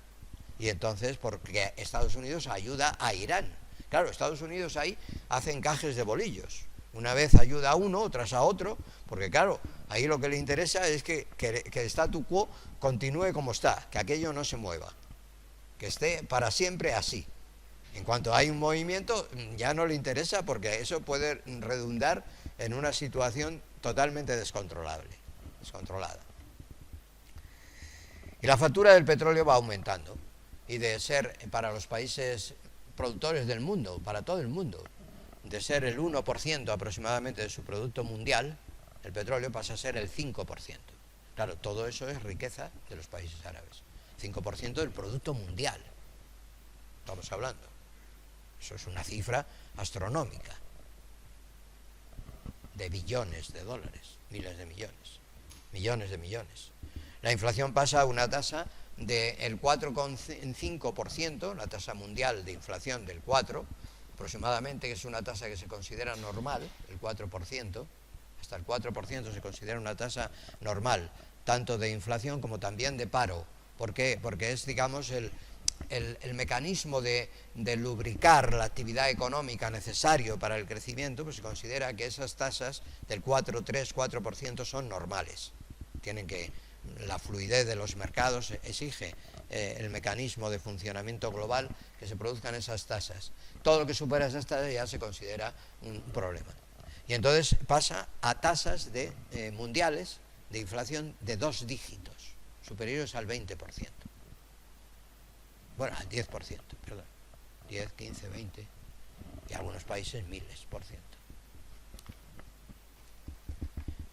y entonces porque Estados Unidos ayuda a Irán. Claro, Estados Unidos ahí hace encajes de bolillos. Una vez ayuda a uno, otras a otro, porque claro, ahí lo que le interesa es que el statu quo continúe como está, que aquello no se mueva, que esté para siempre así. En cuanto hay un movimiento, ya no le interesa porque eso puede redundar en una situación totalmente descontrolada. Y la factura del petróleo va aumentando, y de ser para los países productores del mundo, para todo el mundo, de ser el 1% aproximadamente de su producto mundial, el petróleo pasa a ser el 5%. Claro, todo eso es riqueza de los países árabes. 5% del producto mundial, estamos hablando. Eso es una cifra astronómica, de billones de dólares, miles de millones, millones de millones. La inflación pasa a una tasa del 4,5%, la tasa mundial de inflación del 4%, aproximadamente, que es una tasa que se considera normal, el 4%, hasta el 4% se considera una tasa normal, tanto de inflación como también de paro. ¿Por qué? Porque es, digamos, el mecanismo de lubricar la actividad económica necesario para el crecimiento, pues se considera que esas tasas del 4, 3, 4% son normales. La fluidez de los mercados exige el mecanismo de funcionamiento global que se produzcan esas tasas. Todo lo que supera esas tasas ya se considera un problema. Y entonces pasa a tasas mundiales de inflación de 2 dígitos, superiores al 20%. Bueno, al 10%, perdón. 10, 15, 20, y algunos países miles por ciento.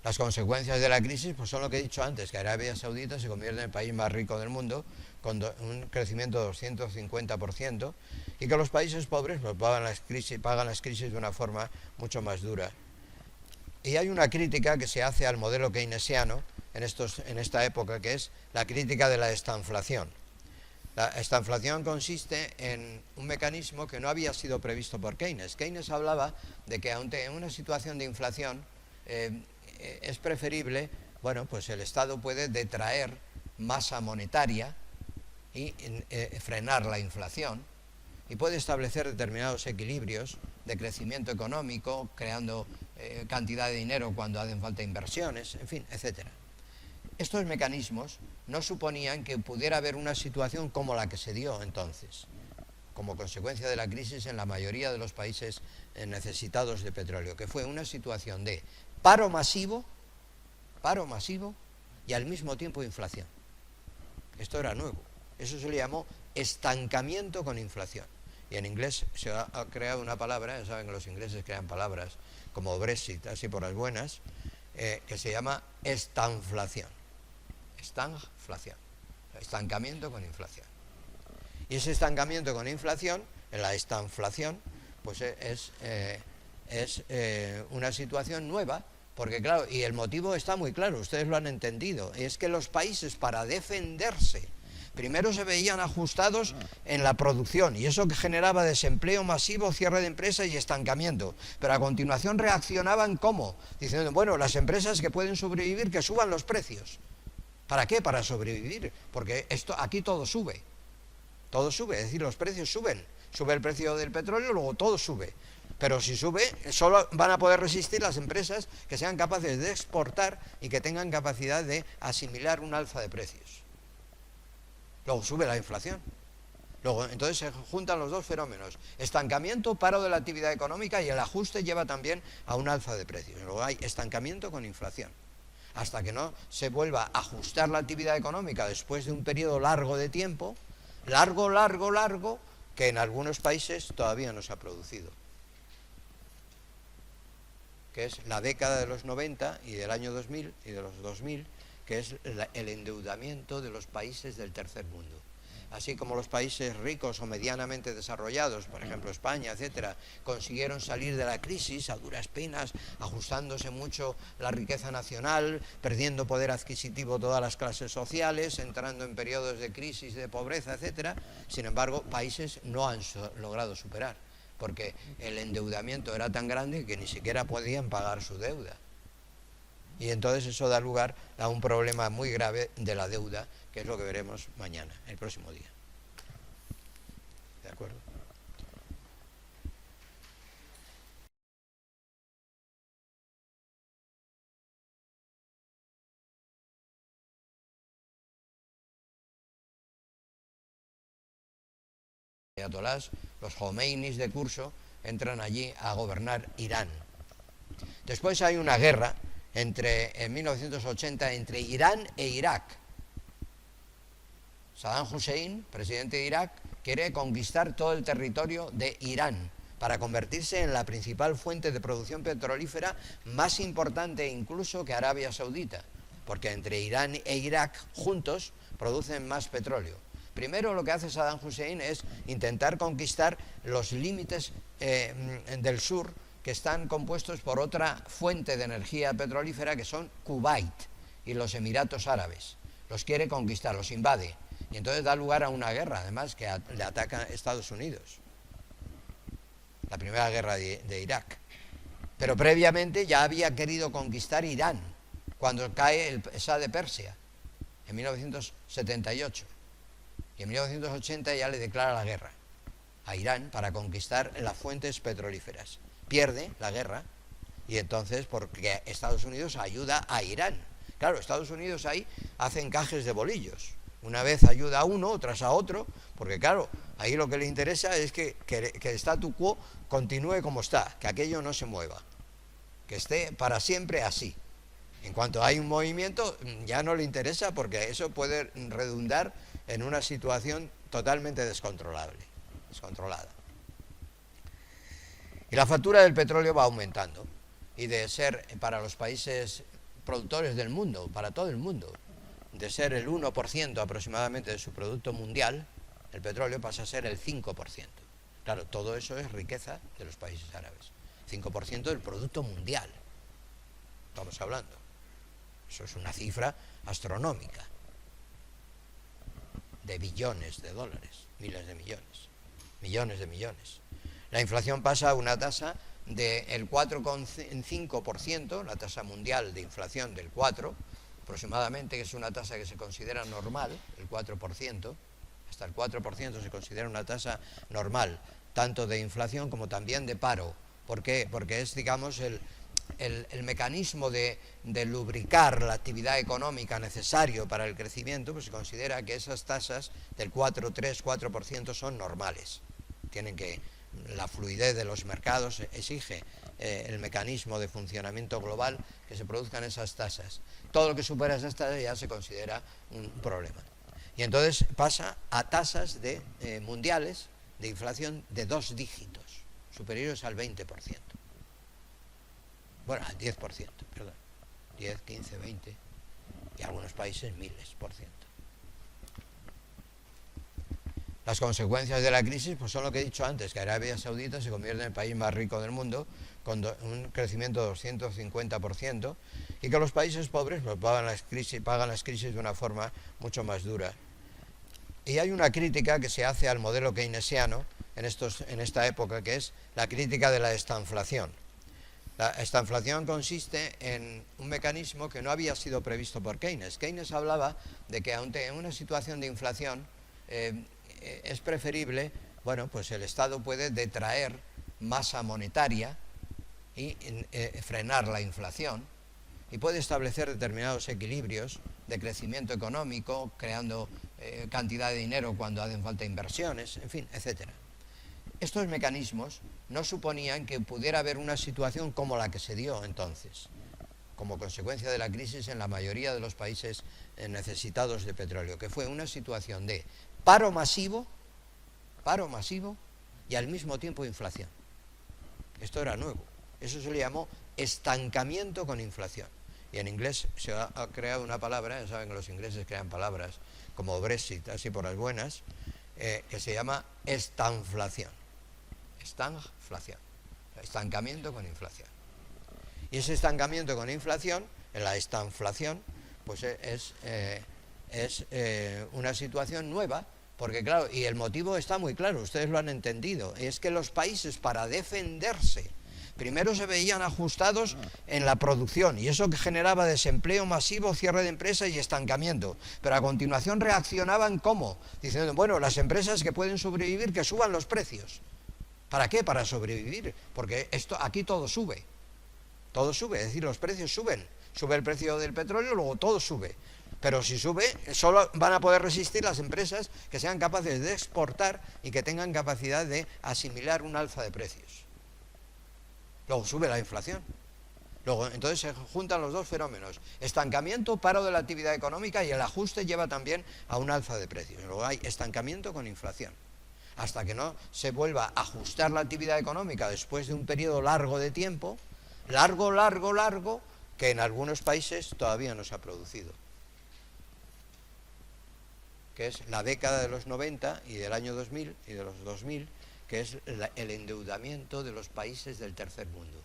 Las consecuencias de la crisis pues son lo que he dicho antes, que Arabia Saudita se convierte en el país más rico del mundo, con un crecimiento de 250%, y que los países pobres pues, pagan las crisis de una forma mucho más dura. Y hay una crítica que se hace al modelo keynesiano en esta época, que es la crítica de la estanflación. La estanflación consiste en un mecanismo que no había sido previsto por Keynes. Keynes hablaba de que en una situación de inflación es preferible, bueno, pues el Estado puede detraer masa monetaria y frenar la inflación, y puede establecer determinados equilibrios de crecimiento económico, creando cantidad de dinero cuando hacen falta inversiones, en fin, etcétera. Estos mecanismos no suponían que pudiera haber una situación como la que se dio entonces, como consecuencia de la crisis en la mayoría de los países necesitados de petróleo, que fue una situación de paro masivo y al mismo tiempo inflación. Esto era nuevo. Eso se le llamó estancamiento con inflación. Y en inglés se ha creado una palabra, ya saben que los ingleses crean palabras como Brexit, así por las buenas, que se llama estanflación. Estanflación. Estancamiento con inflación. Y ese estancamiento con inflación, la estanflación, pues es una situación nueva, porque claro, y el motivo está muy claro, ustedes lo han entendido, es que los países para defenderse Primero se veían ajustados en la producción y eso que generaba desempleo masivo, cierre de empresas y estancamiento. Pero a continuación reaccionaban ¿cómo? Diciendo, bueno, las empresas que pueden sobrevivir, que suban los precios. ¿Para qué? Para sobrevivir, porque aquí todo sube, es decir, los precios suben. Sube el precio del petróleo, luego todo sube. Pero si sube, solo van a poder resistir las empresas que sean capaces de exportar y que tengan capacidad de asimilar un alza de precios. Luego sube la inflación. Luego, entonces se juntan los dos fenómenos. Estancamiento, paro de la actividad económica y el ajuste lleva también a un alza de precios. Luego hay estancamiento con inflación. Hasta que no se vuelva a ajustar la actividad económica después de un periodo largo de tiempo, largo, que en algunos países todavía no se ha producido, que es la década de los 90 y del año 2000 y de los 2000, que es el endeudamiento de los países del tercer mundo. Así como los países ricos o medianamente desarrollados, por ejemplo España, etcétera, consiguieron salir de la crisis a duras penas, ajustándose mucho la riqueza nacional, perdiendo poder adquisitivo todas las clases sociales, entrando en periodos de crisis, de pobreza, etcétera. Sin embargo, países no han logrado superar, porque el endeudamiento era tan grande que ni siquiera podían pagar su deuda. Y entonces eso da lugar a un problema muy grave de la deuda, que es lo que veremos mañana, el próximo día. ¿De acuerdo? Ayatolás, los Jomeinis de curso, entran allí a gobernar Irán. Después hay una guerra en 1980 entre Irán e Irak. Saddam Hussein, presidente de Irak, quiere conquistar todo el territorio de Irán para convertirse en la principal fuente de producción petrolífera, más importante incluso que Arabia Saudita, porque entre Irán e Irak juntos producen más petróleo. Primero lo que hace Saddam Hussein es intentar conquistar los límites del sur, que están compuestos por otra fuente de energía petrolífera que son Kuwait y los Emiratos Árabes. Los quiere conquistar, los invade. Y entonces da lugar a una guerra, además, que le ataca a Estados Unidos. La primera guerra de Irak. Pero previamente ya había querido conquistar Irán, cuando cae el Shah de Persia, en 1978. Y en 1980 ya le declara la guerra a Irán para conquistar las fuentes petrolíferas. Pierde la guerra y entonces porque Estados Unidos ayuda a Irán. Claro, Estados Unidos ahí hace encajes de bolillos. Una vez ayuda a uno, otras a otro, porque claro, ahí lo que le interesa es que el statu quo continúe como está, que aquello no se mueva, que esté para siempre así. En cuanto hay un movimiento, ya no le interesa porque eso puede redundar en una situación totalmente descontrolada. Y la factura del petróleo va aumentando, y de ser para los países productores del mundo, para todo el mundo, de ser el 1% aproximadamente de su producto mundial, el petróleo pasa a ser el 5%. Claro, todo eso es riqueza de los países árabes. 5% del producto mundial, estamos hablando. Eso es una cifra astronómica, de billones de dólares, miles de millones, millones de millones. La inflación pasa a una tasa del 4,5%, la tasa mundial de inflación del 4%, aproximadamente, que es una tasa que se considera normal, el 4%, hasta el 4% se considera una tasa normal, tanto de inflación como también de paro. ¿Por qué? Porque es, digamos, el mecanismo de lubricar la actividad económica necesario para el crecimiento, pues se considera que esas tasas del 4, 3, 4% son normales. La fluidez de los mercados exige el mecanismo de funcionamiento global que se produzcan esas tasas. Todo lo que supera esas tasas ya se considera un problema. Y entonces pasa a tasas mundiales de inflación de 2 dígitos, superiores al 20%. Bueno, al 10%, perdón. 10, 15, 20, y algunos países miles por ciento. Las consecuencias de la crisis pues son lo que he dicho antes, que Arabia Saudita se convierte en el país más rico del mundo, con un crecimiento de 250%, y que los países pobres pues, pagan las crisis de una forma mucho más dura. Y hay una crítica que se hace al modelo keynesiano en esta época, que es la crítica de la estanflación. La estanflación consiste en un mecanismo que no había sido previsto por Keynes. Keynes hablaba de que en una situación de inflación es preferible, bueno, pues el Estado puede detraer masa monetaria y frenar la inflación, y puede establecer determinados equilibrios de crecimiento económico, creando cantidad de dinero cuando hacen falta inversiones, en fin, etcétera. Estos mecanismos no suponían que pudiera haber una situación como la que se dio entonces, como consecuencia de la crisis en la mayoría de los países necesitados de petróleo, que fue una situación de paro masivo y al mismo tiempo inflación. Esto era nuevo. Eso se le llamó estancamiento con inflación. Y en inglés se ha creado una palabra, ya saben que los ingleses crean palabras como Brexit, así por las buenas, que se llama estanflación. Estanflación. Estancamiento con inflación. Y ese estancamiento con inflación, la estanflación, pues es una situación nueva, porque claro, y el motivo está muy claro, ustedes lo han entendido, es que los países, para defenderse, primero se veían ajustados en la producción, y eso que generaba desempleo masivo, cierre de empresas y estancamiento. Pero a continuación reaccionaban ¿cómo? Diciendo, bueno, las empresas que pueden sobrevivir, que suban los precios. ¿Para qué? Para sobrevivir, porque aquí todo sube. Todo sube, es decir, los precios suben. Sube el precio del petróleo, luego todo sube. Pero si sube, solo van a poder resistir las empresas que sean capaces de exportar y que tengan capacidad de asimilar un alza de precios. Luego sube la inflación. Luego, entonces se juntan los dos fenómenos. Estancamiento, paro de la actividad económica, y el ajuste lleva también a un alza de precios. Luego hay estancamiento con inflación. Hasta que no se vuelva a ajustar la actividad económica después de un periodo largo de tiempo, largo, que en algunos países todavía no se ha producido. Que es la década de los 90 y del año 2000 y de los 2000, que es el endeudamiento de los países del tercer mundo.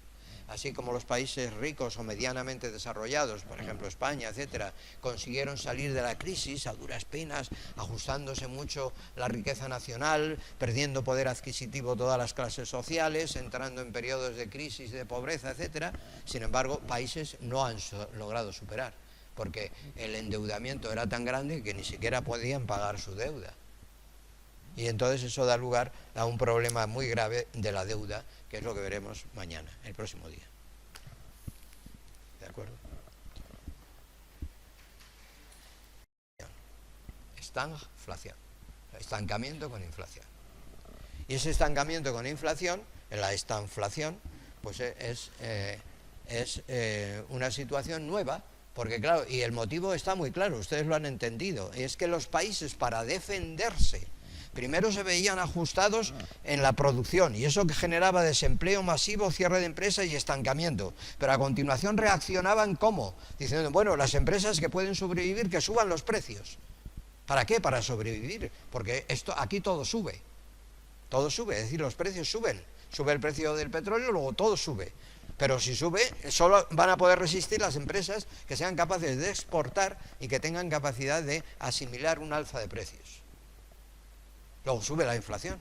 Así como los países ricos o medianamente desarrollados, por ejemplo España, etcétera, consiguieron salir de la crisis a duras penas, ajustándose mucho la riqueza nacional, perdiendo poder adquisitivo todas las clases sociales, entrando en periodos de crisis, de pobreza, etcétera. Sin embargo, países no han logrado superar, porque el endeudamiento era tan grande que ni siquiera podían pagar su deuda. Y entonces eso da lugar a un problema muy grave de la deuda, que es lo que veremos mañana, el próximo día. ¿De acuerdo? Estanflación. Estancamiento con inflación. Y ese estancamiento con inflación, la estanflación, pues es una situación nueva, porque claro, y el motivo está muy claro, ustedes lo han entendido, es que los países, para defenderse, primero se veían ajustados en la producción, y eso que generaba desempleo masivo, cierre de empresas y estancamiento. Pero a continuación reaccionaban ¿cómo? Diciendo, bueno, las empresas que pueden sobrevivir, que suban los precios. ¿Para qué? Para sobrevivir, porque aquí todo sube. Todo sube, es decir, los precios suben. Sube el precio del petróleo, luego todo sube. Pero si sube, solo van a poder resistir las empresas que sean capaces de exportar y que tengan capacidad de asimilar un alza de precios. Luego sube la inflación.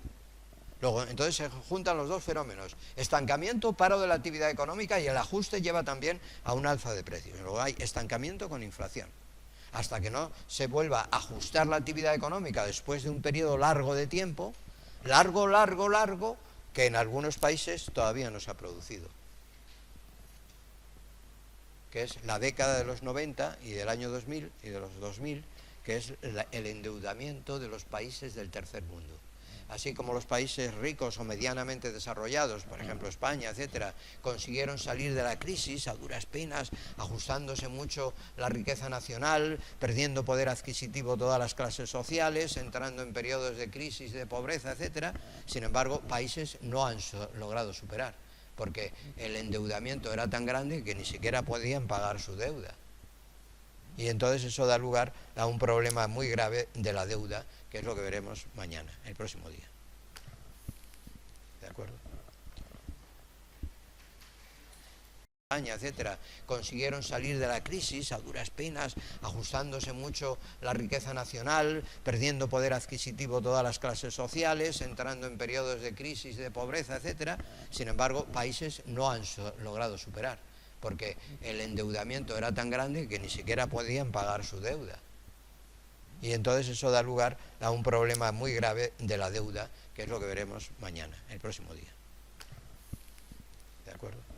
Luego, entonces se juntan los dos fenómenos. Estancamiento, paro de la actividad económica, y el ajuste lleva también a un alza de precios. Luego hay estancamiento con inflación. Hasta que no se vuelva a ajustar la actividad económica después de un periodo largo de tiempo, largo, que en algunos países todavía no se ha producido. Que es la década de los 90 y del año 2000 y de los 2000, que es el endeudamiento de los países del tercer mundo. Así como los países ricos o medianamente desarrollados, por ejemplo España, etcétera, consiguieron salir de la crisis a duras penas, ajustándose mucho la riqueza nacional, perdiendo poder adquisitivo todas las clases sociales, entrando en periodos de crisis, de pobreza, etcétera. Sin embargo, países no han logrado superar, porque el endeudamiento era tan grande que ni siquiera podían pagar su deuda. Y entonces eso da lugar a un problema muy grave de la deuda, que es lo que veremos mañana, el próximo día. ¿De acuerdo? España, etcétera, consiguieron salir de la crisis a duras penas, ajustándose mucho la riqueza nacional, perdiendo poder adquisitivo todas las clases sociales, entrando en periodos de crisis, de pobreza, etcétera. Sin embargo, países no han logrado superar, porque el endeudamiento era tan grande que ni siquiera podían pagar su deuda. Y entonces eso da lugar a un problema muy grave de la deuda, que es lo que veremos mañana, el próximo día. ¿De acuerdo?